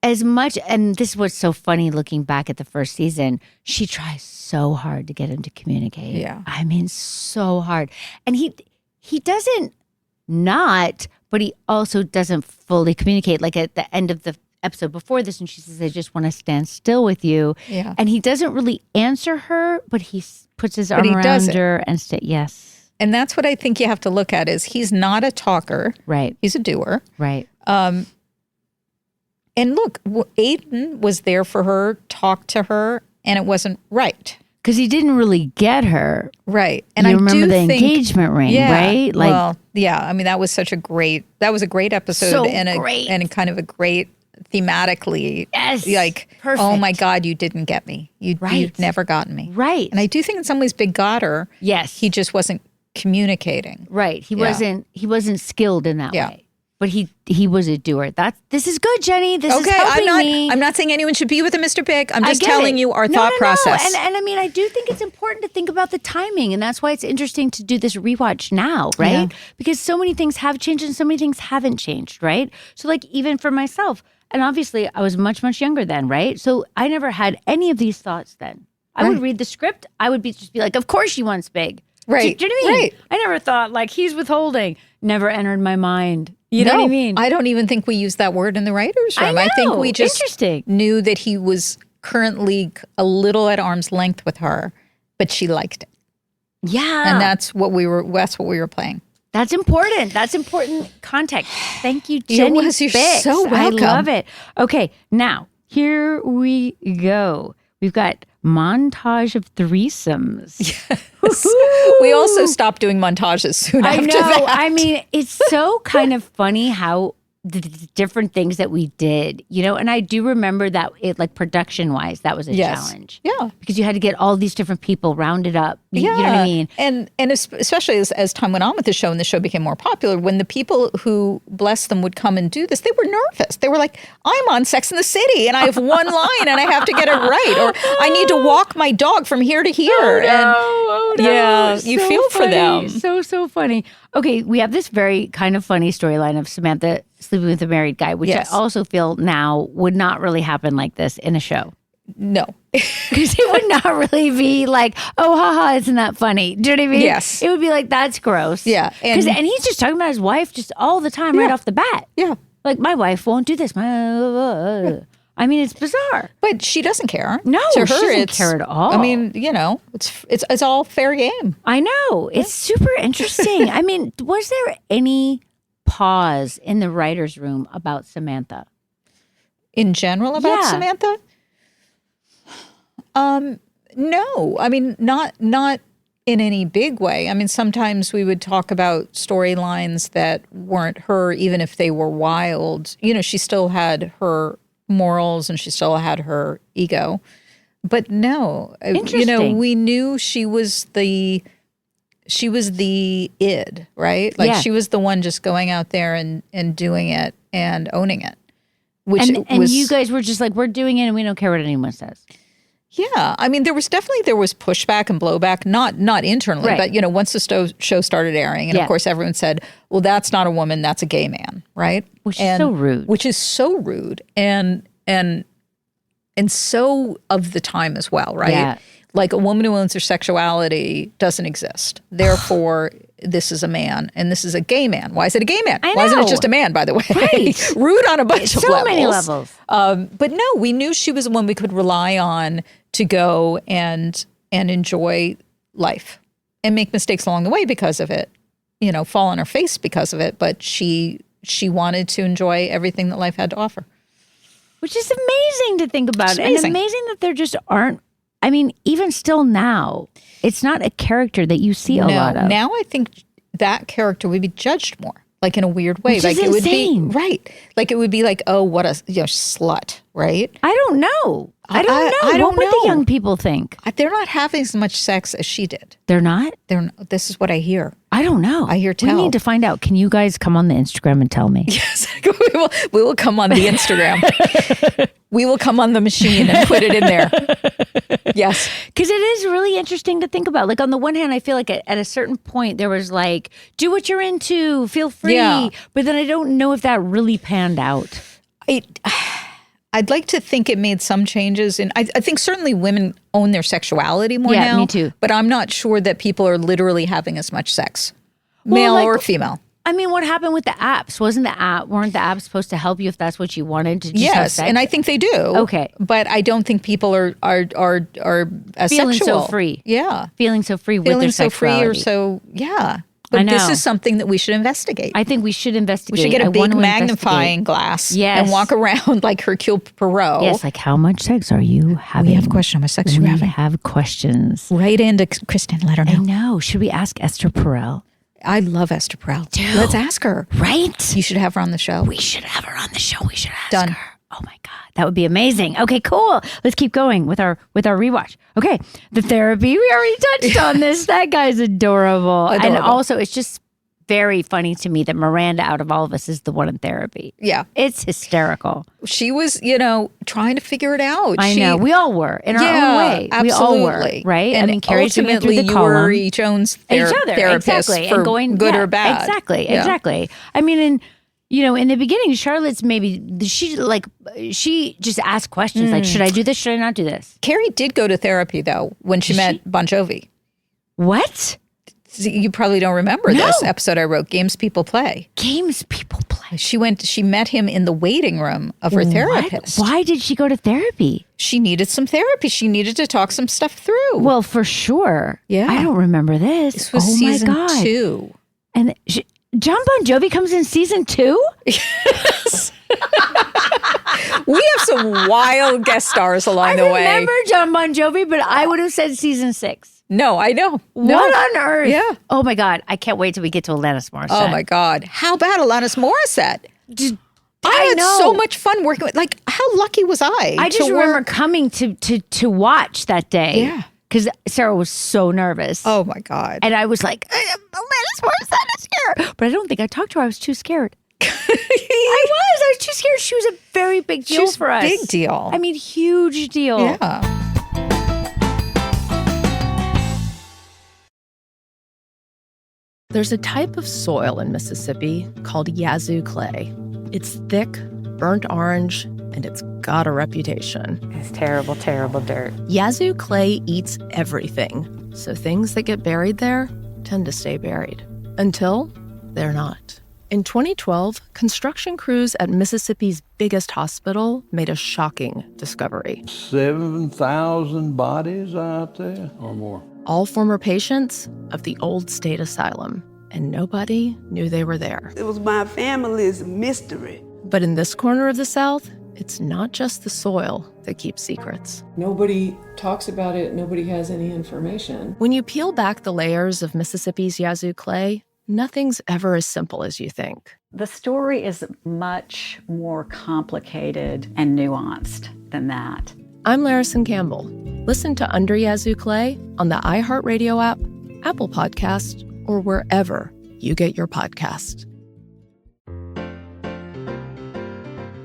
as much, and this was so funny looking back at the first season, she tries so hard to get him to communicate. Yeah. I mean, so hard. And he doesn't not, but he also doesn't fully communicate. Like at the end of the episode before this, and she says, I just want to stand still with you. Yeah. And he doesn't really answer her, but he puts his arm around her and yes. And that's what I think you have to look at is he's not a talker. Right. He's a doer. Right. And look, Aiden was there for her, talked to her, and it wasn't right. Because he didn't really get her. Right. And you I remember do the think, engagement ring, right? Like, well, yeah. I mean, that was a great episode So and great. And kind of a great thematically. Yes. Like, perfect. Oh my God, you didn't get me. You'd never gotten me. Right. And I do think in some ways Big got her. Yes. He just wasn't communicating. Right. He wasn't skilled in that way. But he was a doer. This is good, Jenny. This is helping me. I'm not saying anyone should be with a Mr. Big. I'm just I get telling it. you our thought process. And I mean, I do think it's important to think about the timing. And that's why it's interesting to do this rewatch now, right? Yeah. Because so many things have changed and so many things haven't changed, right? So like even for myself, and obviously I was much, much younger then, right? So I never had any of these thoughts then. I would read the script. I would just be like, of course she wants Big. Right. Do you know what I mean? Right. I never thought like he's withholding. Never entered my mind. You know what I mean? I don't even think we used that word in the writer's room. I think we just knew that he was currently a little at arm's length with her, but she liked it. Yeah. And that's what we were playing. That's important. That's important context. Thank you, Jenny You're Bicks. so welcome. I love it. Okay, now here we go. We've got montage of threesomes. Yes. We also stopped doing montages soon after that. I mean, it's so kind of funny how the different things that we did, and I do remember that it like production wise, that was a challenge. Yeah. Because you had to get all these different people rounded up. You know what I mean? And especially as time went on with the show and the show became more popular, when the people who, bless them, would come and do this, they were nervous. They were like, I'm on Sex and the City and I have one line and I have to get it right. Or I need to walk my dog from here to here. Yeah, you So feel for funny. them. So funny. Okay, we have this very kind of funny storyline of Samantha sleeping with a married guy, which Yes. I also feel now would not really happen like this in a show. No. Because it would not really be like, oh, haha, isn't that funny? Do you know what I mean? Yes. It would be like, that's gross. Yeah. And he's just talking about his wife just all the time right off the bat. Yeah. Like, my wife won't do this. I mean, it's bizarre. But she doesn't care. No, to her, she doesn't it's, care at all. I mean, it's all fair game. I know. It's super interesting. I mean, was there any pause in the writer's room about Samantha? In general about Samantha? No. I mean, not in any big way. I mean, sometimes we would talk about storylines that weren't her, even if they were wild. She still had her morals and she still had her ego. But no, we knew she was the id, right? Like she was the one just going out there and doing it and owning it. And you guys were just like, we're doing it and we don't care what anyone says. Yeah. I mean, there was pushback and blowback, not internally, but, once the show started airing, and of course everyone said, well, that's not a woman, that's a gay man, right? Which is so rude. Which is so rude and so of the time as well, right? Yeah. Like a woman who owns her sexuality doesn't exist. Therefore, this is a man and this is a gay man. Why is it a gay man? Why isn't it just a man, by the way? Right. Rude on a bunch of levels. So many levels. But no, we knew she was the one we could rely on to go and enjoy life and make mistakes along the way because of it, fall on her face because of it. But she wanted to enjoy everything that life had to offer. Which is amazing to think about. And amazing that there just aren't, I mean, even still now, it's not a character that you see a lot of. Now I think that character would be judged more, like in a weird way. Which like is it insane. would be right. Like it would be like, oh, what a slut, right? I don't know. I don't know. I don't what know. would the young people think? They're not having as much sex as she did. They're not? This is what I hear. I don't know. I hear tell. We need to find out. Can you guys come on the Instagram and tell me? Yes, we will come on the Instagram. We will come on the machine and put it in there. Yes. Because it is really interesting to think about. Like on the one hand, I feel like at a certain point there was like, do what you're into, feel free. Yeah. But then I don't know if that really panned out. I'd like to think it made some changes. And I think certainly women own their sexuality more now. Yeah, me too. But I'm not sure that people are literally having as much sex, male or female. I mean, what happened with the apps? Weren't the apps supposed to help you if that's what you wanted to just have Yes, sex? and I think they do. Okay. But I don't think people are as Feeling sexual. so free. Yeah. Feeling so free with Feeling their so free sexuality. or so, yeah. But I know. this is something that we should investigate. I think we should investigate. We should get I a want big to magnifying investigate. glass Yes. and walk around like Hercule Poirot. Yes, like how much sex are you having? We have questions. How much sex are you having? We have questions. Right into Kristin. Let her know. I know. Should we ask Esther Perel? I love Esther Perel. Dude. Let's ask her. Right? You should have her on the show. We should have her on the show. We should ask Done. her. Oh my God. That would be amazing. Okay, cool. Let's keep going with our rewatch. Okay. The therapy. We already touched on this. That guy's adorable. And also it's just very funny to me that Miranda out of all of us is the one in therapy. Yeah. It's hysterical. She was, trying to figure it out. I know. We all were in our own way. Absolutely. We all were, right? And I mean, Carrie's doing it through ultimately the you were column. each own's Each other, therapist exactly. for And going good or bad. Exactly, Yeah. exactly. I mean, in the beginning, Charlotte's she just asked questions like, should I do this? Should I not do this? Carrie did go to therapy though when she met Bon Jovi. What? You probably don't remember this episode I wrote, Games People Play. Games People Play. She met him in the waiting room of her therapist. Why did she go to therapy? She needed some therapy. She needed to talk some stuff through. Well, for sure. Yeah. I don't remember this. This was oh season my God. 2. And John Bon Jovi comes in season 2? Yes. We have some wild guest stars along the way. I remember John Bon Jovi, but I would have said season 6. No, I know. What on earth? Yeah. Oh my God. I can't wait till we get to Alanis Morissette. Oh my God. How about Alanis Morissette? I had know. so much fun working with, how lucky was I? I just remember coming to watch that day. Yeah. Because Sarah was so nervous. Oh my God. And I was like, Alanis Morissette is here. But I don't think I talked to her. I was too scared. I was too scared. She was a very big deal for us. Big deal. I mean, huge deal. Yeah. There's a type of soil in Mississippi called Yazoo clay. It's thick, burnt orange, and it's got a reputation. It's terrible, terrible dirt. Yazoo clay eats everything, so things that get buried there tend to stay buried. Until they're not. In 2012, construction crews at Mississippi's biggest hospital made a shocking discovery. 7,000 bodies out there or more. All former patients of the old state asylum, and nobody knew they were there. It was my family's mystery. But in this corner of the South, it's not just the soil that keeps secrets. Nobody talks about it. Nobody has any information. When you peel back the layers of Mississippi's Yazoo clay, nothing's ever as simple as you think. The story is much more complicated and nuanced than that. I'm Larison Campbell. Listen to Under Yazoo Clay on the iHeartRadio app, Apple Podcast, or wherever you get your podcast.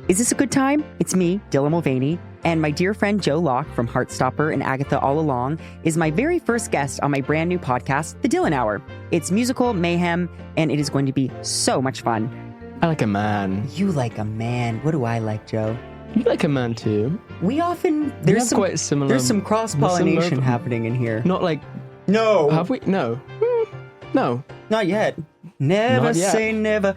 Is this a good time? It's me, Dylan Mulvaney, and my dear friend Joe Locke from Heartstopper and Agatha All Along is my very first guest on my brand new podcast, The Dylan Hour. It's musical mayhem, and it is going to be so much fun. I like a man. You like a man. What do I like, Joe? You like a man too. We often... There's quite similar. There's some cross-pollination happening in here. Not like... No. Have we? No. No. Not yet. Never Not yet. say never.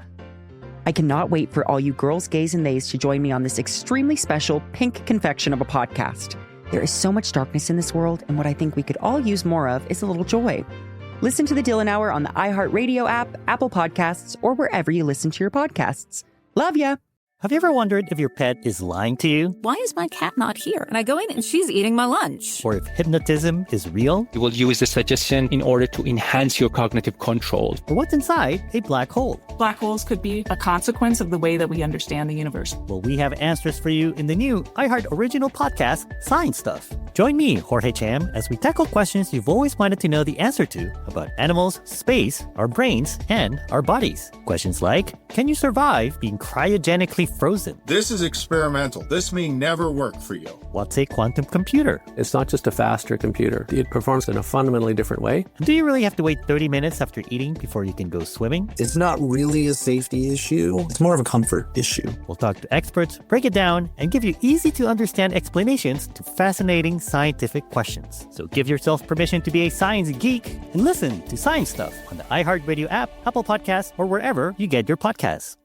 I cannot wait for all you girls, gays, and theys to join me on this extremely special pink confection of a podcast. There is so much darkness in this world, and what I think we could all use more of is a little joy. Listen to the Dylan Hour on the iHeartRadio app, Apple Podcasts, or wherever you listen to your podcasts. Love ya! Have you ever wondered if your pet is lying to you? Why is my cat not here? And I go in and she's eating my lunch. Or if hypnotism is real? You will use the suggestion in order to enhance your cognitive control. Or what's inside a black hole? Black holes could be a consequence of the way that we understand the universe. Well, we have answers for you in the new iHeart original podcast, Science Stuff. Join me, Jorge Cham, as we tackle questions you've always wanted to know the answer to about animals, space, our brains, and our bodies. Questions like, can you survive being cryogenically frozen? This is experimental. This may never work for you. What's a quantum computer? It's not just a faster computer. It performs in a fundamentally different way. Do you really have to wait 30 minutes after eating before you can go swimming? It's not really a safety issue. It's more of a comfort issue. We'll talk to experts, break it down, and give you easy-to-understand explanations to fascinating scientific questions. So give yourself permission to be a science geek and listen to Science Stuff on the iHeartRadio app, Apple Podcasts, or wherever you get your podcasts.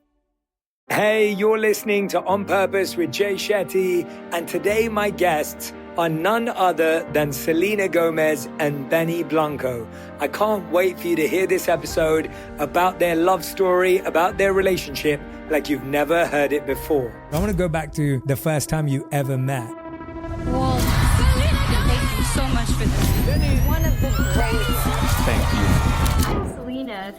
Hey, you're listening to On Purpose with Jay Shetty, and today my guests are none other than Selena Gomez and Benny Blanco. I can't wait for you to hear this episode about their love story, about their relationship, like you've never heard it before. I want to go back to the first time you ever met. Well, thank you so much for this. Benny. One of the greatest. Thank you. I'm Selena.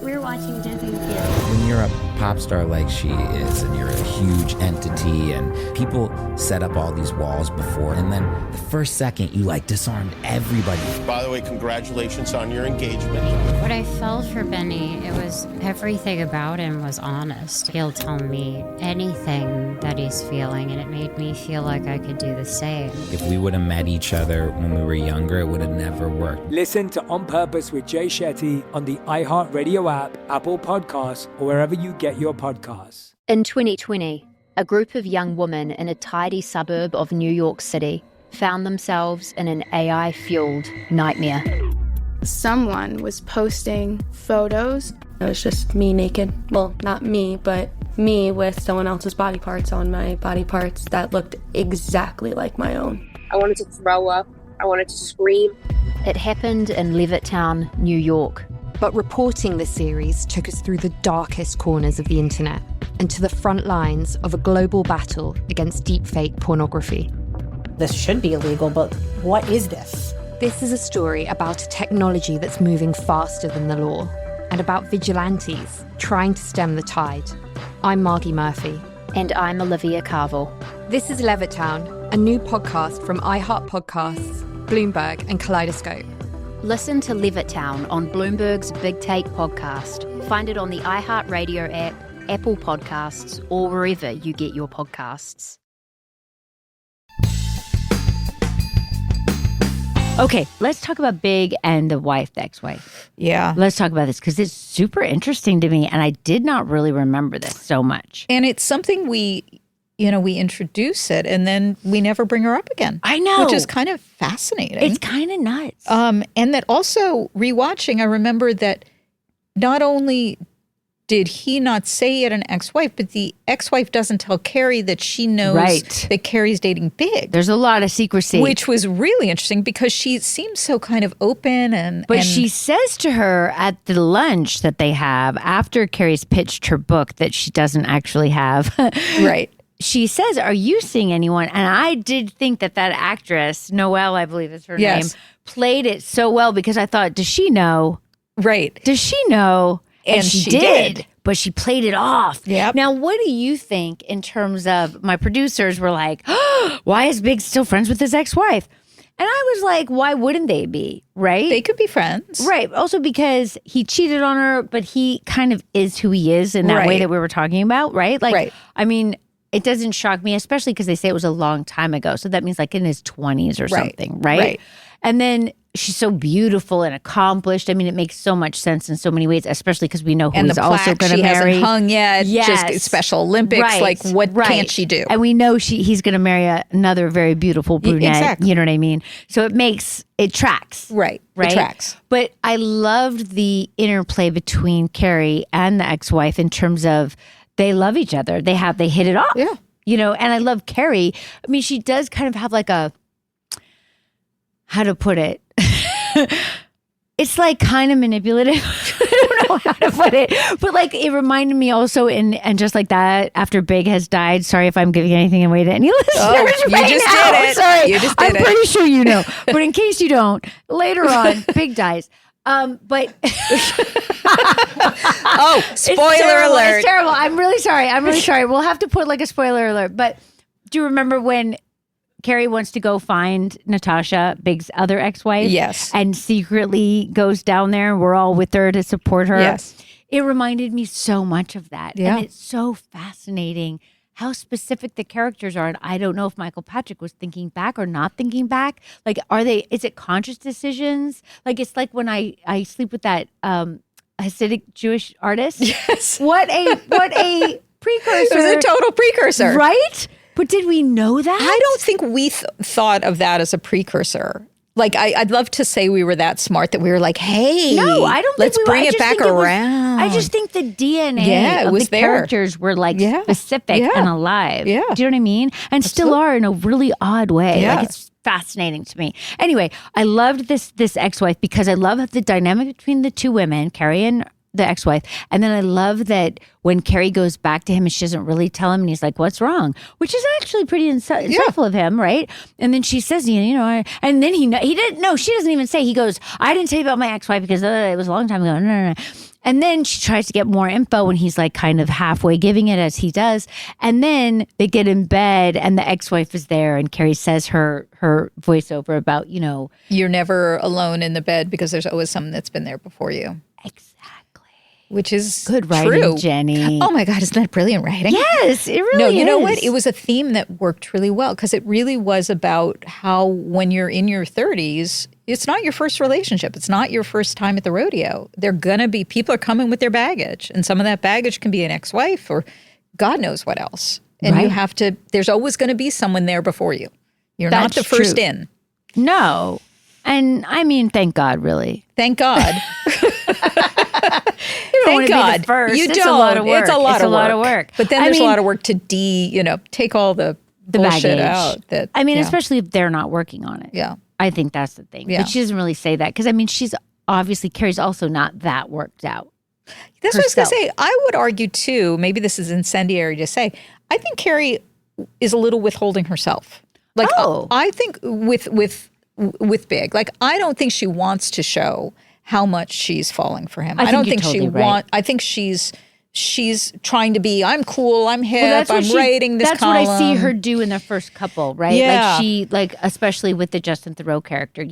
We're watching Disney Kids. When you're a pop star like she is, and you're a huge entity, and people set up all these walls before, and then the first second you disarmed everybody. By the way, congratulations on your engagement. What I felt for Benny, it was everything about him was honest. He'll tell me anything that he's feeling, and it made me feel like I could do the same. If we would have met each other when we were younger, it would have never worked. Listen to On Purpose with Jay Shetty on the iHeartRadio app, Apple Podcasts, or wherever you get your podcasts. In 2020, a group of young women in a tidy suburb of New York City found themselves in an AI-fueled nightmare. Someone was posting photos. It was just me naked. Well, not me, but me with someone else's body parts on my body parts that looked exactly like my own. I wanted to throw up. I wanted to scream. It happened in Levittown, New York. But reporting this series took us through the darkest corners of the internet and to the front lines of a global battle against deepfake pornography. This should be illegal, but what is this? This is a story about a technology that's moving faster than the law and about vigilantes trying to stem the tide. I'm Margie Murphy. And I'm Olivia Carville. This is Levittown, a new podcast from iHeart Podcasts, Bloomberg and Kaleidoscope. Listen to Levittown on Bloomberg's Big Take podcast. Find it on the iHeartRadio app, Apple Podcasts, or wherever you get your podcasts. Okay, let's talk about Big and the wife, the ex-wife. Yeah. Let's talk about this because it's super interesting to me, and I did not really remember this so much. And it's something we introduce it and then we never bring her up again. I know. Which is kind of fascinating. It's kind of nuts. And that also, rewatching, I remember that not only did he not say he had an ex-wife, but the ex-wife doesn't tell Carrie that she knows that Carrie's dating Big. There's a lot of secrecy. Which was really interesting because she seems so kind of open But she says to her at the lunch that they have after Carrie's pitched her book that she doesn't actually have. Right. She says, are you seeing anyone? And I did think that actress, Noelle, I believe is her name, played it so well because I thought, does she know? Right. Does she know? And she did. But she played it off. Yep. Now, what do you think in terms of my producers were like, oh, why is Big still friends with his ex-wife? And I was like, why wouldn't they be? Right? They could be friends. Right. Also because he cheated on her, but he kind of is who he is in that way that we were talking about. Right? I mean, it doesn't shock me, especially because they say it was a long time ago. So that means in his 20s or something, right? And then she's so beautiful and accomplished. I mean, it makes so much sense in so many ways, especially because we know who he's also going to marry. Hasn't hung yet. Yes. Just Special Olympics. What can't she do? And we know he's going to marry another very beautiful brunette. Exactly. You know what I mean? So it tracks. Right. It tracks. But I loved the interplay between Carrie and the ex-wife in terms of they love each other. They hit it off. Yeah. And I love Carrie. I mean, she does kind of have how to put it? It's kind of manipulative. don't know how to put it, but like it reminded me also and just like that after Big has died. Sorry if I'm giving anything away to any listeners. Oh, you right just now. did it. Sorry, You just did I'm it. pretty sure you know, but in case you don't, later on, Big dies. But oh, spoiler alert! It's terrible. I'm really sorry. We'll have to put like a spoiler alert. But do you remember when Carrie wants to go find Natasha, Big's other ex-wife? Yes. And secretly goes down there. We're all with her to support her. Yes. It reminded me so much of that. Yeah. And it's so fascinating how specific the characters are. And I don't know if Michael Patrick was thinking back or not thinking back. Like, is it conscious decisions? Like, it's like when I sleep with that Hasidic Jewish artist. Yes. What a precursor. It was a total precursor. Right? But did we know that? I don't think we thought of that as a precursor. Like, I'd love to say we were that smart that we were like, hey, no, I don't let's think we bring were. it back around. I just think the DNA Yeah, it of was the there. characters were like specific and alive. Yeah. Do you know what I mean? And still are in a really odd way. Yeah. Like it's fascinating to me. Anyway, I loved this ex-wife because I love the dynamic between the two women, Carrie and the ex-wife. And then I love that when Carrie goes back to him and she doesn't really tell him and he's like, what's wrong? Which is actually pretty insightful of him, right? And then she says, and then he didn't know. She doesn't even say. He goes, I didn't tell you about my ex-wife because it was a long time ago. No. And then she tries to get more info and he's like kind of halfway giving it as he does. And then they get in bed and the ex-wife is there and Carrie says her voiceover about, You're never alone in the bed because there's always someone that's been there before you. Which is good writing, true. Jenny. Oh my God, isn't that brilliant writing? Yes, it really No, is. you know what? It was a theme that worked really well because it really was about how when you're in your 30s, it's not your first relationship. It's not your first time at the rodeo. People are coming with their baggage. And some of that baggage can be an ex-wife or God knows what else. And you have to, there's always going to be someone there before you. You're not the first in. No. And I mean, thank God, really. Thank God. Thank God. Be the first. You it's don't. A lot of work. It's a lot of work. But then there's a lot of work to take all the bullshit out. Especially if they're not working on it. Yeah. I think that's the thing. Yeah. But she doesn't really say that because she's obviously Carrie's also not that worked out. That's what I was going to say. I would argue too, maybe this is incendiary to say, I think Carrie is a little withholding herself. Like, I think with Big, like, I don't think she wants to show how much she's falling for him. I don't think she wants. I think she's trying to be. I'm cool. I'm hip. I'm writing this column. That's what I see her do in the first couple, right? Yeah. Like especially with the Justin Theroux character.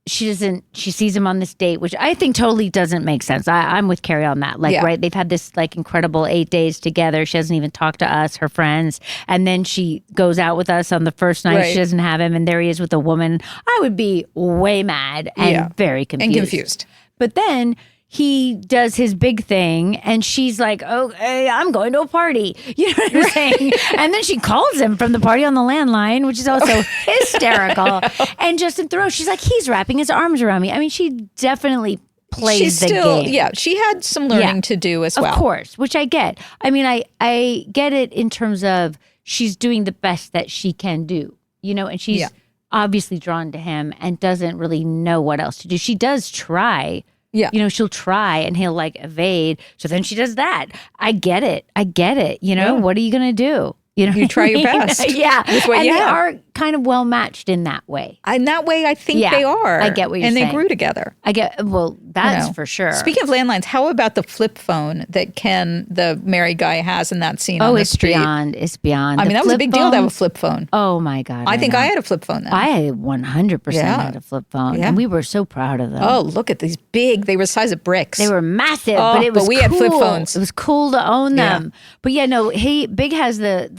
She sees him on this date, which I think totally doesn't make sense. I'm with Carrie on that. Right? They've had this incredible 8 days together. She doesn't even talk to us, her friends. And then she goes out with us on the first night. Right. She doesn't have him. And there he is with a woman. I would be way mad and very confused. But then he does his big thing and she's like, okay, I'm going to a party. You know what I'm saying? And then she calls him from the party on the landline, which is also hysterical. And Justin Theroux, she's like, he's wrapping his arms around me. She definitely plays the game. Yeah, she had some learning to do as well. Of course, which I get. I get it in terms of she's doing the best that she can do, and she's obviously drawn to him and doesn't really know what else to do. She does try. Yeah. She'll try and he'll evade. So then she does that. I get it. What are you going to do? You try your best. With what you they have. are kind of well matched in that way. In that way, I think they are. I get what you're saying. And they grew together. That's for sure. Speaking of landlines, how about the flip phone that Ken, the married guy, has in that scene on the street? It's beyond. That was a big deal to have a flip phone. Oh my God. I think I had a flip phone then. I 100% had a flip phone. Yeah. And we were so proud of them. Oh, look at these big, they were the size of bricks. They were massive, but it was we cool. had flip phones. It was cool to own them. But Big has the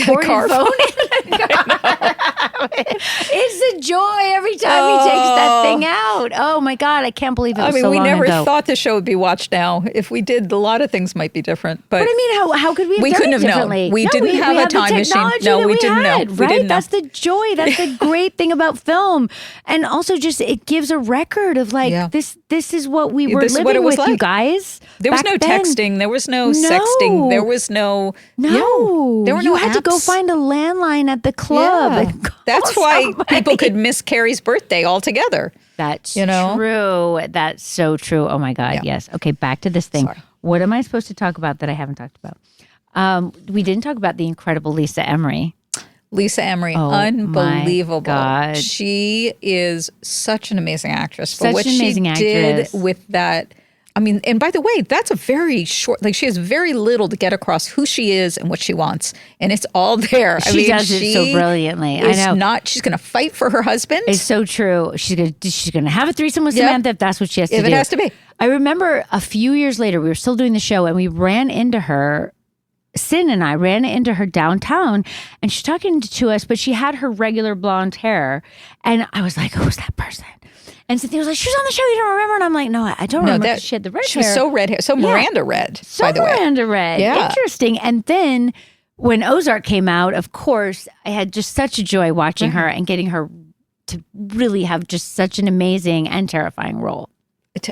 corded phone in the car. It's a joy every time he takes that thing out. Oh my God, I can't believe it was so long ago. We never thought the show would be watched now. If we did, a lot of things might be different. But how could we have we done couldn't it have differently? known. We didn't have a time machine. No, we didn't know. Right? That's the joy. That's the great thing about film. And also just it gives a record of this is what we were living with, you guys. There was no texting. There was no sexting. There was no. There were no apps. You had to go find a landline at the club. Yeah. That's why people could miss Carrie's birthday altogether. That's You know? true. That's so true. Oh my God. Yeah. Yes. Okay. Back to this thing. Sorry. What am I supposed to talk about that I haven't talked about? We didn't talk about the incredible Lisa Emery. Lisa Emery, Oh, unbelievable. my God. She is such an amazing actress. Such what an amazing she actress. did with that, I mean, and by the way, that's a very short, like she has very little to get across who she is and what she wants. And it's all there. She does it so brilliantly. I know. She's going to fight for her husband. It's so true. She's gonna have a threesome with Yep. Samantha if that's what she has to do. If it has to be. I remember a few years later, we were still doing the show and we ran into her. Sin and I ran into her downtown and she's talking to us, but she had her regular blonde hair. And I was like, who's that person? And Cynthia was like, she's on the show. You don't remember? And I'm like, no, I don't remember. That, she had the red she hair. was so red hair. So Miranda red, So by the way. Miranda red. Yeah. Interesting. And then when Ozark came out, of course, I had just such a joy watching her and getting her to really have just such an amazing and terrifying role.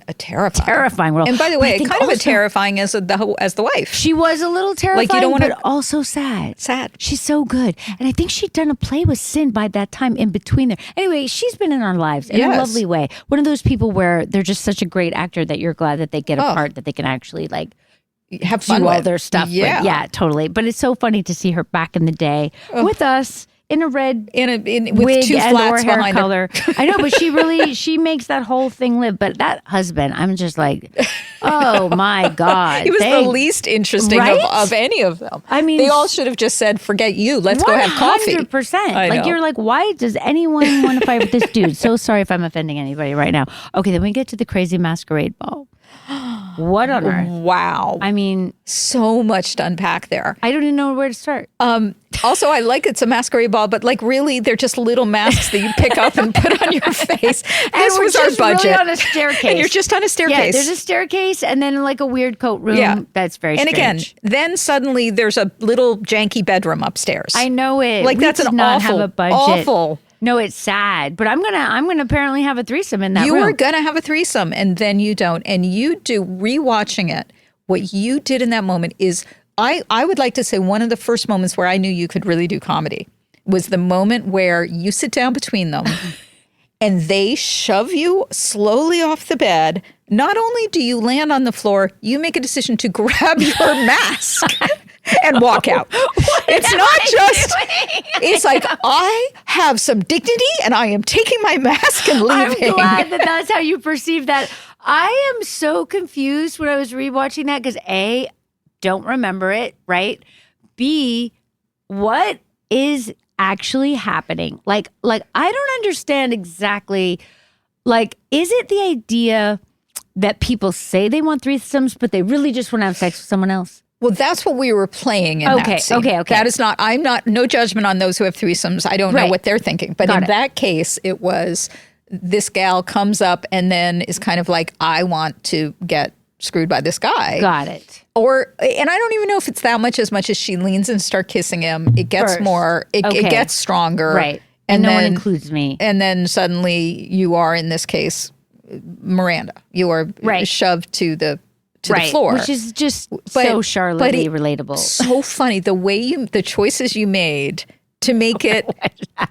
A terrifying role. And by the But I way, think kind of also- terrifying as the wife. She was a little terrifying, Like you don't want but also sad. Sad. She's so good. And I think she'd done a play with Sin by that time in between there. Anyway, she's been in our lives in a Yes. lovely way. One of those people where they're just such a great actor that you're glad that they get a Oh. part that they can actually like have fun do all with. their stuff. Yeah. With. Yeah, totally. But it's so funny to see her back in the day with us. In a red with wig two and flats or hair behind her. color. I know, but she makes that whole thing live. But that husband, I'm just like, oh my God. He was the least interesting Right? of any of them. I mean, they all should have just said, forget you. Let's go have coffee. 100%. I Like know. you're like, why does anyone want to fight with this dude? So sorry if I'm offending anybody right now. Okay, then we get to the crazy masquerade ball. What on earth? Wow. I mean, so much to unpack there. I don't even know where to start. Also, I like it's a masquerade ball, but like really, they're just little masks that you pick up and put on your face. This we're was our just budget. really on a staircase. And you're just on a staircase. Yeah, there's a staircase and then like a weird coat room. Yeah. That's very and strange. again, then suddenly there's a little janky bedroom upstairs. I know it. Like We that's did an not awful, have a budget. awful. No, it's sad. But I'm gonna apparently have a threesome in that You room. were gonna have a threesome, and then you don't, and you do. Rewatching it, what you did in that moment is, I would like to say one of the first moments where I knew you could really do comedy was the moment where you sit down between them, and they shove you slowly off the bed. Not only do you land on the floor, you make a decision to grab your mask. And walk out. It's not just, it's like, I have some dignity and I am taking my mask and leaving. I'm glad that that's how you perceive that. I am so confused when I was rewatching that because A, don't remember it, right? B, what is actually happening? Like I don't understand exactly. Like, is it the idea that people say they want threesomes, but they really just want to have sex with someone else? Well, that's what we were playing in that scene. Okay. That is not, no judgment on those who have threesomes. I don't know what they're thinking. But in that case, it was this gal comes up and then is kind of like, I want to get screwed by this guy. Got it. And I don't even know if it's that much as she leans and start kissing him. It gets First. more, it gets stronger. Right. And no one includes me. And then suddenly you are, in this case, Miranda. You are shoved to the floor, which is just so Charlotte-y relatable. So funny the way the choices you made to make it.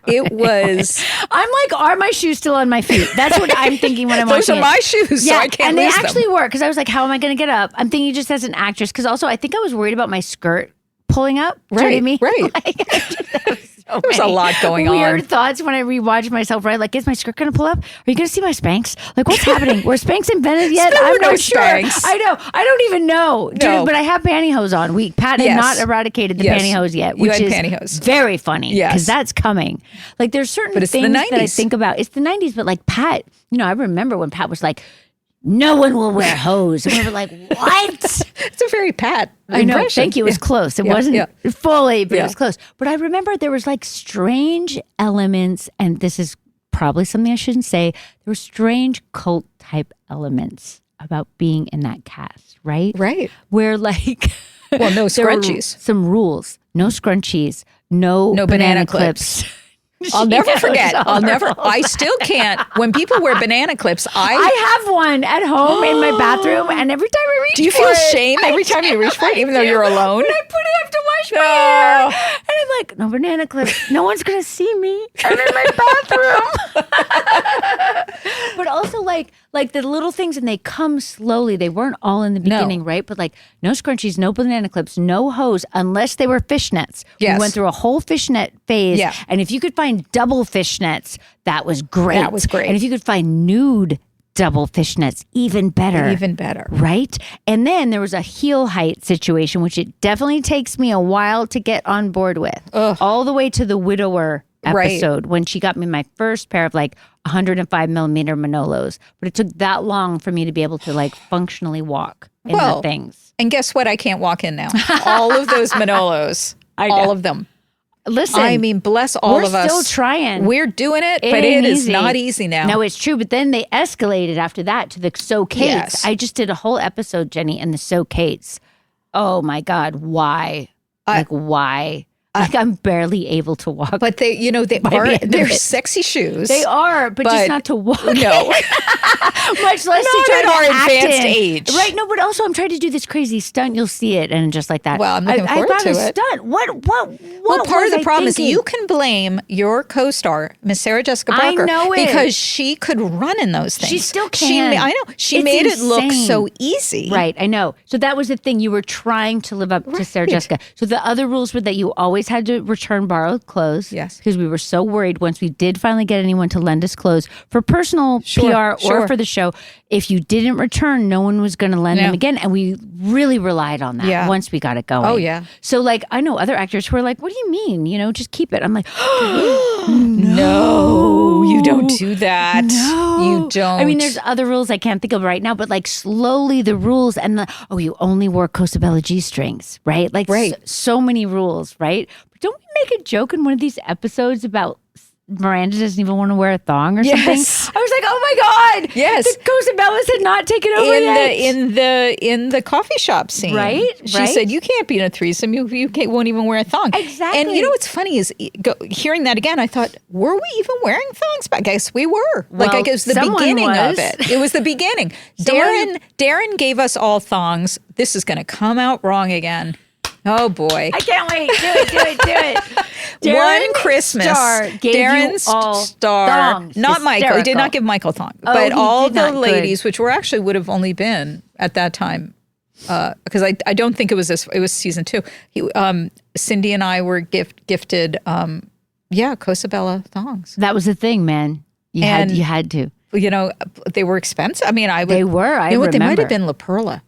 It was. I'm like, are my shoes still on my feet? That's what I'm thinking when I'm Those watching are my shoes, so I can't and lose they them. actually work because I was like, how am I going to get up? I'm thinking just as an actress because also I think I was worried about my skirt pulling up. Do you know what I mean? Right. So There's a lot going on. Weird thoughts when I rewatch myself, right? Like, is my skirt going to pull up? Are you going to see my Spanx? Like, what's happening? Were Spanx invented yet? There were I'm no not sure. Spanx. I know. I don't even know. No. But I have pantyhose on. Pat had not eradicated the pantyhose yet, You which had is pantyhose. very funny. Yes. Because that's coming. Like, there's certain But it's the things that I 90s. think about. It's the 90s, but like Pat, I remember when Pat was like, no one will wear hose. And we were like, what? It's a very Pat I know. impression. Thank you. It was close. It wasn't fully, but it was close. But I remember there was like strange elements, and this is probably something I shouldn't say. There were strange cult type elements about being in that cast, right? Right. Where like, well, no there were scrunchies. Some rules. No scrunchies. No banana clips. I'll never forget. Colorful. I still can't. When people wear banana clips, I have one at home in my bathroom, and every time I reach do you for feel it, shame every time you reach for it, even though you're alone? When I put it up to wash my hair. And I'm like, no banana clips. No one's going to see me. I'm in my bathroom. But also like the little things, and they come slowly. They weren't all in the beginning, right? But like no scrunchies, no banana clips, no hose, unless they were fishnets. Yes. We went through a whole fishnet phase. Yeah. And if you could find double fishnets, that was great. That was great. And if you could find nude double fishnets, even better. Even better. Right? And then there was a heel height situation, which it definitely takes me a while to get on board with. All the way to the widower episode when she got me my first pair of like 105 millimeter Manolos. But it took that long for me to be able to like functionally walk in the things. And guess what? I can't walk in now. All of those Manolos. All of them. Listen, I mean, bless all of us. We're still trying. We're doing it, but it is not easy now. No, it's true. But then they escalated after that to the so-cates. Yes. I just did a whole episode, Jenny, in the so-cates. Oh my God, why? Why? Like I'm barely able to walk. But they're sexy shoes. They are, but just not to walk. No. Much less to try at to our act advanced in. age. Right, no, but also I'm trying to do this crazy stunt. You'll see it, and just like that. Well, I'm looking forward got to a it. Stunt. What Well, part of was the I problem is thinking? you can blame your co-star, Miss Sarah Jessica I Parker, know it. because she could run in those things. She still can. I know. She It's made it look insane. so easy. Right, I know. So that was the thing. You were trying to live up to Sarah Jessica. So the other rules were that you always had to return borrowed clothes. Yes. Because we were so worried once we did finally get anyone to lend us clothes for personal PR or for the show. If you didn't return, no one was going to lend them again. And we really relied on that once we got it going. Oh, yeah. So like, I know other actors who are like, what do you mean? You know, just keep it. I'm like, No, you don't do that. No. You don't. I mean, there's other rules I can't think of right now, but like slowly the rules and you only wore Cosabella G-strings, right? Like so many rules, right? But don't we make a joke in one of these episodes about Miranda doesn't even want to wear a thong or something? I was like, oh my God. Yes. The Cosabellas had not taken over yet. In the coffee shop scene. Right. She said, you can't be in a threesome. You won't even wear a thong. Exactly. And you know what's funny is hearing that again, I thought, were we even wearing thongs? But I guess we were. Well, it was the beginning of it. It was the beginning. Darren gave us all thongs. This is going to come out wrong again. Oh boy. I can't wait. Do it. One Christmas, Star gave Darren's you all star, thongs. not Michael. He did Hysterical. not give Michael thong, Oh, but he all did the not. ladies, Good. which were actually would have only been at that time, because I don't think it was this. It was season 2. Cindy and I were gifted, Cosabella thongs. That was the thing, man. You had to. You know, they were expensive. I mean, They were. I you know what? They might remember. have been La Perla.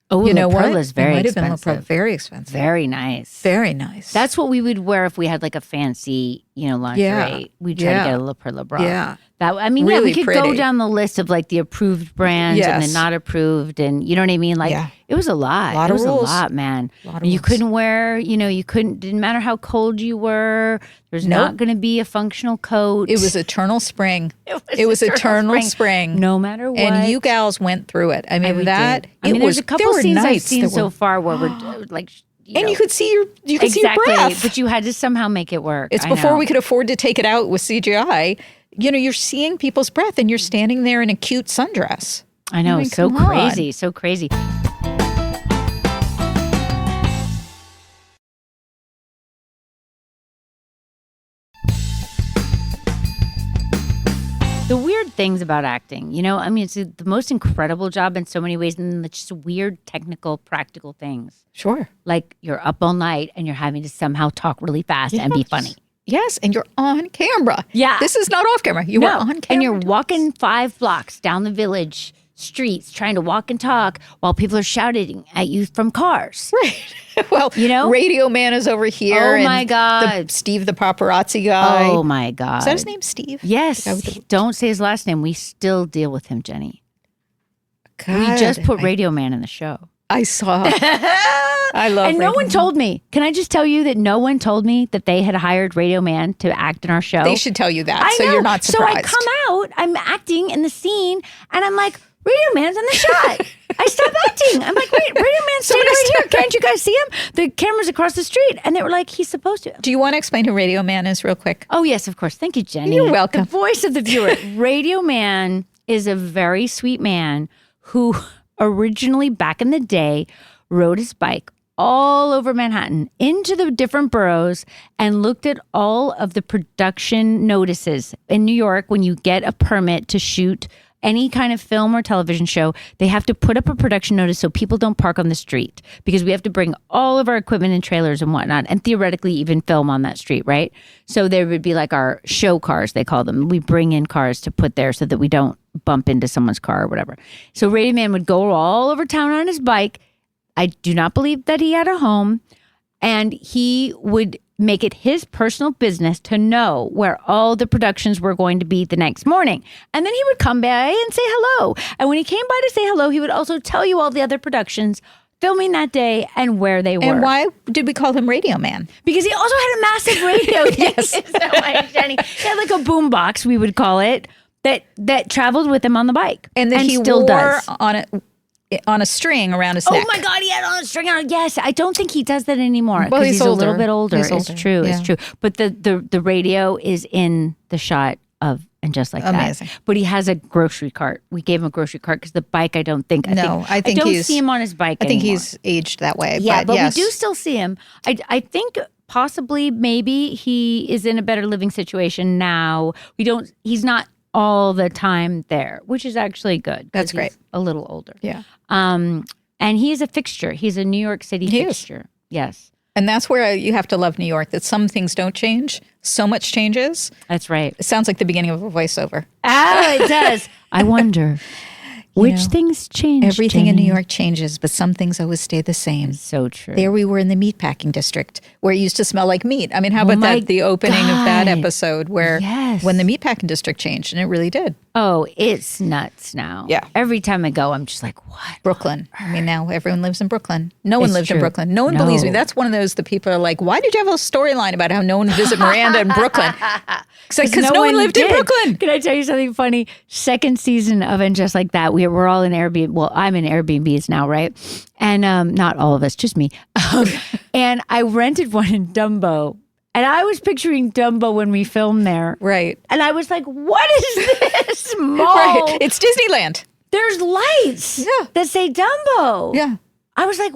Oh, you know La what? Perla's very It might have been La expensive. Perla. Very expensive. Very nice. Very nice. That's what we would wear if we had like a fancy, lingerie. Yeah. We'd try Yeah. to get a La Perla bra. Yeah. We Really could go pretty. down the list of like the approved brands and the Yes. not approved, and you know what I mean? Like it was a lot. Lot it of was rules. a lot, man. Lot of you rules. couldn't wear, didn't matter how cold you were. There's Nope. not going to be a functional coat. It was eternal spring. It was eternal spring. No matter what. And you gals went through it. I mean, And we that did. I mean, it there's was a couple there were scenes I've nights seen that so were- far where we're like, and you could see your breath. but you had to somehow make it work. It's I before know. we could afford to take it out with CGI. You're seeing people's breath, and you're standing there in a cute sundress. I know, mean, so come on. crazy, so crazy. The weird things about acting, it's the most incredible job in so many ways, and it's just weird, technical, practical things. Sure. Like you're up all night and you're having to somehow talk really fast and be funny. Yes, and you're on camera. Yeah. This is not off camera. You are on camera. And you're walking 5 blocks down the village streets trying to walk and talk while people are shouting at you from cars. Right. Well, Radio Man is over here. Oh, my and God. Steve, the paparazzi guy. Oh, my God. Is that his name, Steve? Yes. The guy with the- Don't say his last name. We still deal with him, Jenny. We God, just put Radio Man in the show. I saw. I love And no Radio one Man. told me. Can I just tell you that no one told me that they had hired Radio Man to act in our show? They should tell you that, I so know. you're not surprised. So I come out, I'm acting in the scene, and I'm like, Radio Man's in the shot. I stop acting. I'm like, wait, Radio Man's standing right here. Can't you guys see him? The camera's across the street. And they were like, he's supposed to. Do you want to explain who Radio Man is real quick? Oh, yes, of course. Thank you, Jenny. You're welcome. The voice of the viewer. Radio Man is a very sweet man who originally, back in the day, rode his bike all over Manhattan into the different boroughs and looked at all of the production notices. In New York, when you get a permit to shoot any kind of film or television show, they have to put up a production notice so people don't park on the street, because we have to bring all of our equipment and trailers and whatnot, and theoretically even film on that street, right? So there would be like our show cars, they call them. We bring in cars to put there so that we don't bump into someone's car or whatever. So Radio Man would go all over town on his bike. I do not believe that he had a home, and he would make it his personal business to know where all the productions were going to be the next morning. And then he would come by and say hello. And when he came by to say hello, he would also tell you all the other productions filming that day and where they were. And why did we call him Radio Man? Because he also had a massive radio. Yes. So much, Jenny. He had like a boom box, we would call it, that traveled with him on the bike. And that he still wore does. on a string around his neck. Oh my God, he had on a string on. Yes, I don't think he does that anymore. Well, he's a little bit older. He's It's true. Yeah. It's true. But the radio is in the shot of And Just Like Amazing. That. But he has a grocery cart. We gave him a grocery cart because the bike, I don't think. I don't see him on his bike anymore. I think he's aged that way. Yeah, but yes. we do still see him. I think possibly maybe he is in a better living situation now. He's not all the time there, which is actually good. That's great. He's a little older. Yeah. And he is a fixture. He's a New York City fixture. Yes. And that's where you have to love New York, that some things don't change. So much changes. That's right. It sounds like the beginning of a voiceover. It does. I wonder which things change. Everything in Jenny? New York changes, but some things always stay the same. So true. There we were in the meatpacking district where it used to smell like meat. I mean, how about that? The opening of that episode where when the meatpacking district changed, and it really did. Oh, it's nuts now. Yeah. Every time I go, I'm just like, what? Brooklyn. I mean, now everyone lives in Brooklyn. No one lived in true. Brooklyn. No one believes me. That's one of those, the people are like, why did you have a storyline about how no one would visit Miranda in Brooklyn? Because no one lived in Brooklyn. Can I tell you something funny? Second season of And Just Like That, we're all in Airbnb. Well, I'm in Airbnbs now, right? And not all of us, just me. And I rented one in Dumbo. And I was picturing Dumbo when we filmed there. Right. And I was like, what is this mall? Right. It's Disneyland. There's lights that say Dumbo. Yeah. I was like,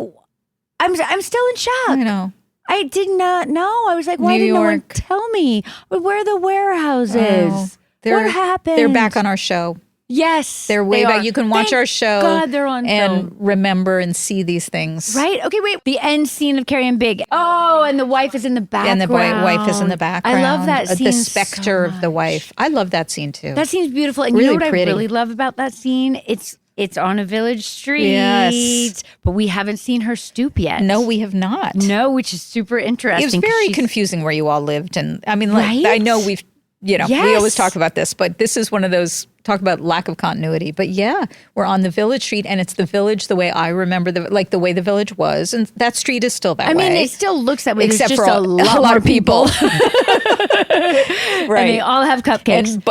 I'm still in shock. I know. I did not know. I was like, why didn't no one tell me? Where are the warehouses? What happened? They're back on our show. Yes. They're way back. You can watch Thank our show God they're on and film. remember and see these things. Right? Okay, wait. The end scene of Carrie and Big. Oh, and the wife is in the background. And the wife is in the background. I love that scene. The specter of the wife. I love that scene too. That scene's beautiful. And really you know what pretty. I really love about that scene? It's on a village street. Yes. But we haven't seen her stoop yet. No, we have not. No, which is super interesting. It was very confusing where you all lived. And I mean, Right? I know we Yes. always talk about this, but this is one of those, talk about lack of continuity. But yeah, we're on the village street, and it's the village the way I remember, the way the village was. And that street is still that way. I mean, it still looks that way. Except There's for just a lot of people. Right. And they all have cupcakes.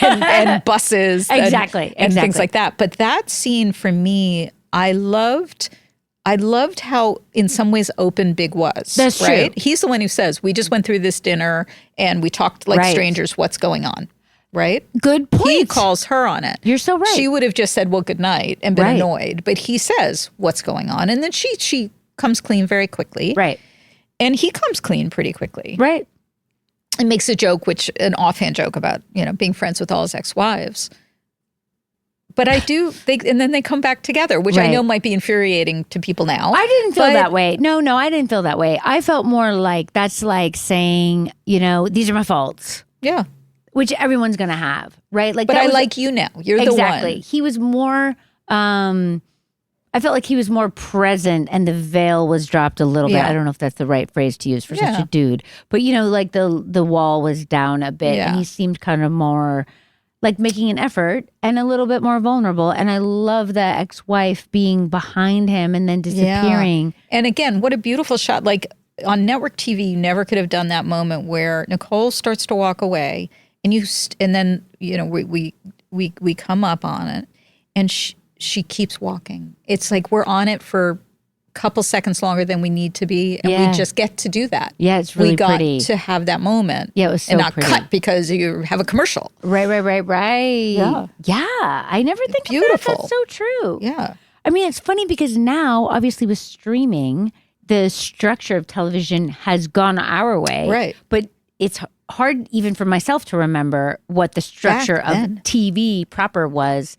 And buses. Exactly. And things like that. But that scene for me, I loved how, in some ways, open Big was. That's right? true. He's the one who says, we just went through this dinner and we talked like strangers, what's going on, right? Good point. He calls her on it. You're so right. She would have just said, well, good night, and been annoyed. But he says, what's going on? And then she comes clean very quickly. Right. And he comes clean pretty quickly. Right. And makes a joke, an offhand joke about, being friends with all his ex-wives. But and then they come back together, which I know might be infuriating to people now. I didn't feel that way. No, I didn't feel that way. I felt more like that's like saying, these are my faults. Yeah. Which everyone's going to have, right? Like, but I like you now. You're the one. Exactly. He was more, I felt like he was more present and the veil was dropped a little bit. I don't know if that's the right phrase to use for such a dude. But, like the wall was down a bit and he seemed kind of more like making an effort and a little bit more vulnerable. And I love the ex-wife being behind him and then disappearing. Yeah. And again, what a beautiful shot. Like on network TV, you never could have done that moment where Nicole starts to walk away and then, we come up on it and she keeps walking. It's like we're on it for couple seconds longer than we need to be, and we just get to do that. Yeah, it's really pretty. We got to have that moment. Yeah, it was so and not pretty. cut because you have a commercial. Right. Yeah, I never think beautiful. Of that. That's so true. Yeah. I mean, it's funny because now, obviously with streaming, the structure of television has gone our way. Right. But it's hard even for myself to remember what the structure of TV proper was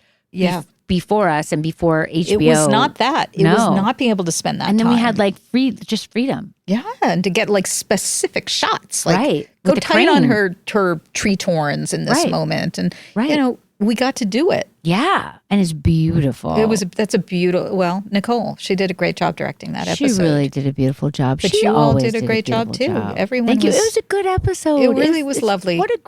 before us and before HBO. It was not that. It was not being able to spend that time. And then we had like freedom. Yeah, and to get like specific shots. Like, right. Go With the tight on crane. her tree torns in this moment. And, Right. you know, we got to do it. Yeah. And it's beautiful. That's a beautiful, well, Nicole, she did a great job directing that episode. She really did a beautiful job. But she you all always did a great job too. Job. Everyone Thank you. It was a good episode. It really was lovely. What a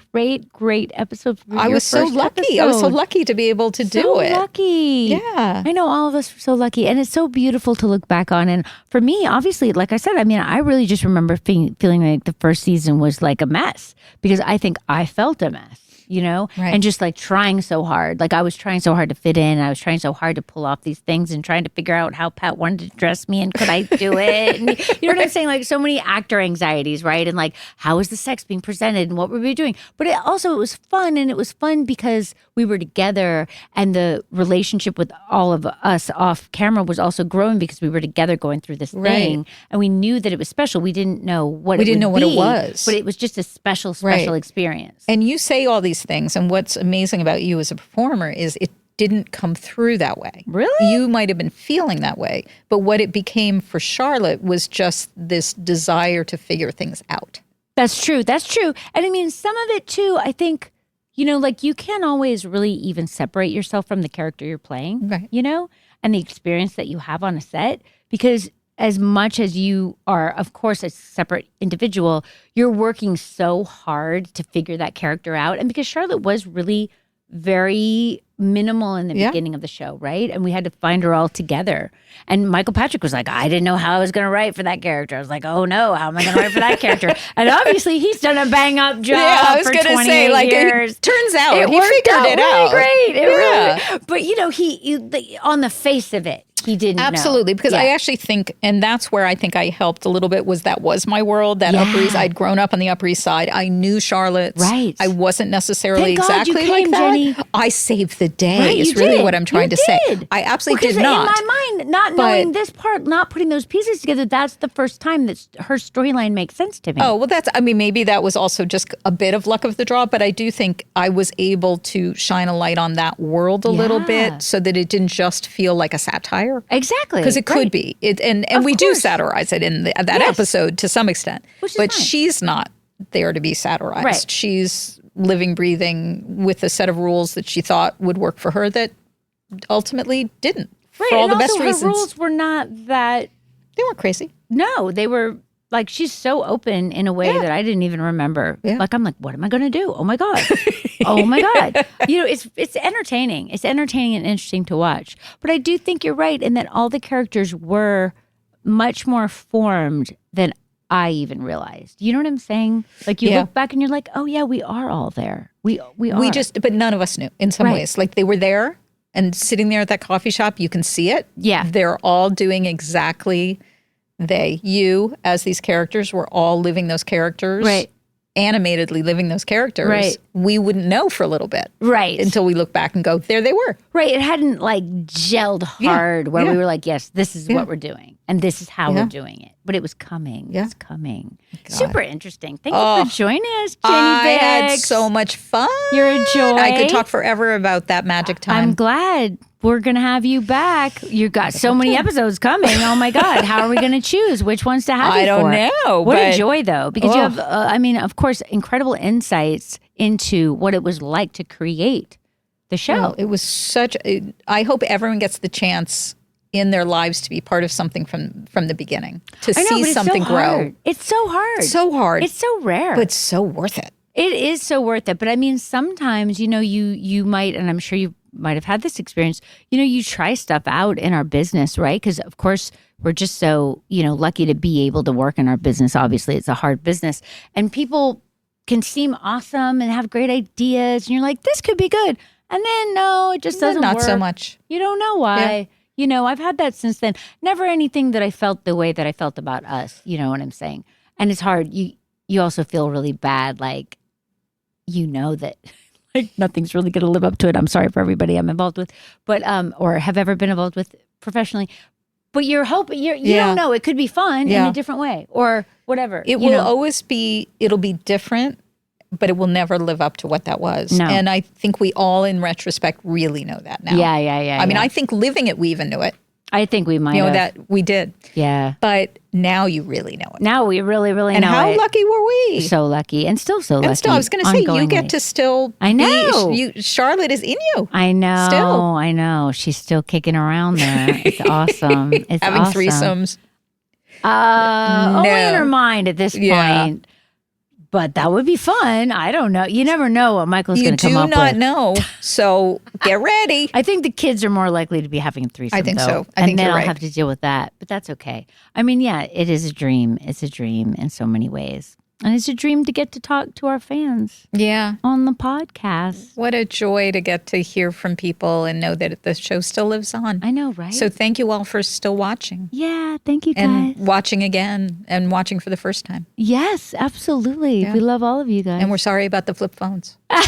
great episode. I was so lucky. I was so lucky to be able to do it. Lucky. Yeah. I know all of us were so lucky. And it's so beautiful to look back on. And for me, obviously, like I said, I mean, I really just remember feeling like the first season was like a mess because I think I felt a mess. You know, and just like trying so hard. Like I was trying so hard to fit in. I was trying so hard to pull off these things and trying to figure out how Pat wanted to dress me and could I do it? And, you know what I'm saying? Like so many actor anxieties, right? And like, how is the sex being presented and what were we doing? But it was fun. And it was fun because we were together and the relationship with all of us off camera was also growing because we were together going through this thing. And we knew that it was special. We didn't know what it was. But it was just a special experience. And you say all these things, and what's amazing about you as a performer is it didn't come through that way. Really? You might have been feeling that way, but what it became for Charlotte was just this desire to figure things out. That's true. And I mean, some of it too, I think, you know, like you can't always really even separate yourself from the character you're playing, you know, and the experience that you have on a set, because as much as you are, of course, a separate individual, you're working so hard to figure that character out. And because Charlotte was really very minimal in the beginning of the show, right? And we had to find her all together. And Michael Patrick was like, I didn't know how I was going to write for that character. I was like, oh no, how am I going to write for that character? And obviously he's done a bang up job for 28 years. Turns out it he figured it out. Great. Really, but you know, he on the face of it, he didn't Absolutely, know. because I actually think, and that's where I think I helped a little bit, that was my world, that Upper East. I'd grown up on the Upper East Side. I knew Charlotte's. Right. I wasn't necessarily Thank God exactly you came, like that. Jenny. I saved the day Right, is you really did. what I'm trying You to say. did. I absolutely Because did not. in my mind, not knowing this part, not putting those pieces together, that's the first time that her storyline makes sense to me. Oh, well, maybe that was also just a bit of luck of the draw, but I do think I was able to shine a light on that world a little bit so that it didn't just feel like a satire. Exactly. Because it could be. And we do satirize it in that episode to some extent. But she's not there to be satirized. Right. She's living, breathing with a set of rules that she thought would work for her that ultimately didn't. Right. For all and the best also reasons. Her rules were not that. They weren't crazy. No, they were like, she's so open in a way that I didn't even remember. Like, I'm like, what am I going to do? Oh my God. Oh my God. You know, it's entertaining. It's entertaining and interesting to watch. But I do think you're right in that all the characters were much more formed than I even realized. You know what I'm saying? Like you look back and you're like, oh yeah, we are all there. We are. But none of us knew in some ways. Like they were there and sitting there at that coffee shop, you can see it. Yeah. They're all doing exactly you as these characters were all living those characters. Right. Animatedly living those characters. Right. We wouldn't know for a little bit. Right. Until we look back and go, there they were. Right. It hadn't like gelled hard where we were like, yes, this is what we're doing. And this is how we're doing it. But it was coming. Yeah. It's coming. Super interesting. Thank you for joining us, Jenny Bicks. I had so much fun. You're a joy. I could talk forever about that magic time. I'm glad we're going to have you back. You got so many episodes coming. Oh my God. How are we going to choose which ones to have you for? I don't know. What a joy though. Because you have, of course, incredible insights into what it was like to create the show. Well, it was I hope everyone gets the chance in their lives to be part of something from the beginning, to see something grow. It's so hard. So hard. It's so rare. But so worth it. It is so worth it. But I mean, sometimes, you know, you might, and I'm sure you might have had this experience, you know, you try stuff out in our business, right? Because of course we're just so, you know, lucky to be able to work in our business. Obviously it's a hard business and people can seem awesome and have great ideas. And you're like, this could be good. And then no, it just doesn't work. Not so much. You don't know why. Yeah. You know, I've had that since then. Never anything that I felt the way that I felt about us. You know what I'm saying? And it's hard. You also feel really bad. Like, you know that like nothing's really going to live up to it. I'm sorry for everybody I'm involved with, but or have ever been involved with professionally. But you're hoping, you don't know. It could be fun in a different way or whatever. It will always be, it'll be different, but it will never live up to what that was. No. And I think we all, in retrospect, really know that now. Yeah. I mean, I think living it, we even knew it. I think we might have. That we did. Yeah. But now you really know it. Now we really, really know it. And how lucky were we? So lucky. And still so lucky. And still, I was going to say, you get to still I know. Charlotte is in you. I know. Still. I know. She's still kicking around there. It's awesome. It's having awesome. threesomes. Only in her mind at this point. But that would be fun. I don't know. You never know what Michael's going to come up with. You do not know. So get ready. I think the kids are more likely to be having a threesome. I think though. so. And then I'll have to deal with that. But that's okay. I mean, yeah, it is a dream. It's a dream in so many ways. And it's a dream to get to talk to our fans. Yeah. On the podcast. What a joy to get to hear from people and know that the show still lives on. I know, right? So thank you all for still watching. Yeah, thank you guys. And watching again and watching for the first time. Yes, absolutely. Yeah. We love all of you guys. And we're sorry about the flip phones. But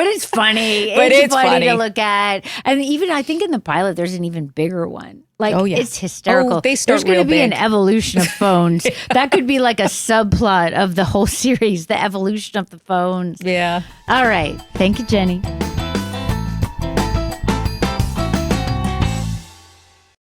it's funny. But it's funny to look at. And even I think in the pilot, there's an even bigger one. Like, it's hysterical. They start There's going to be an evolution of phones. That could be like a subplot of the whole series, the evolution of the phones. Yeah. All right. Thank you, Jenny.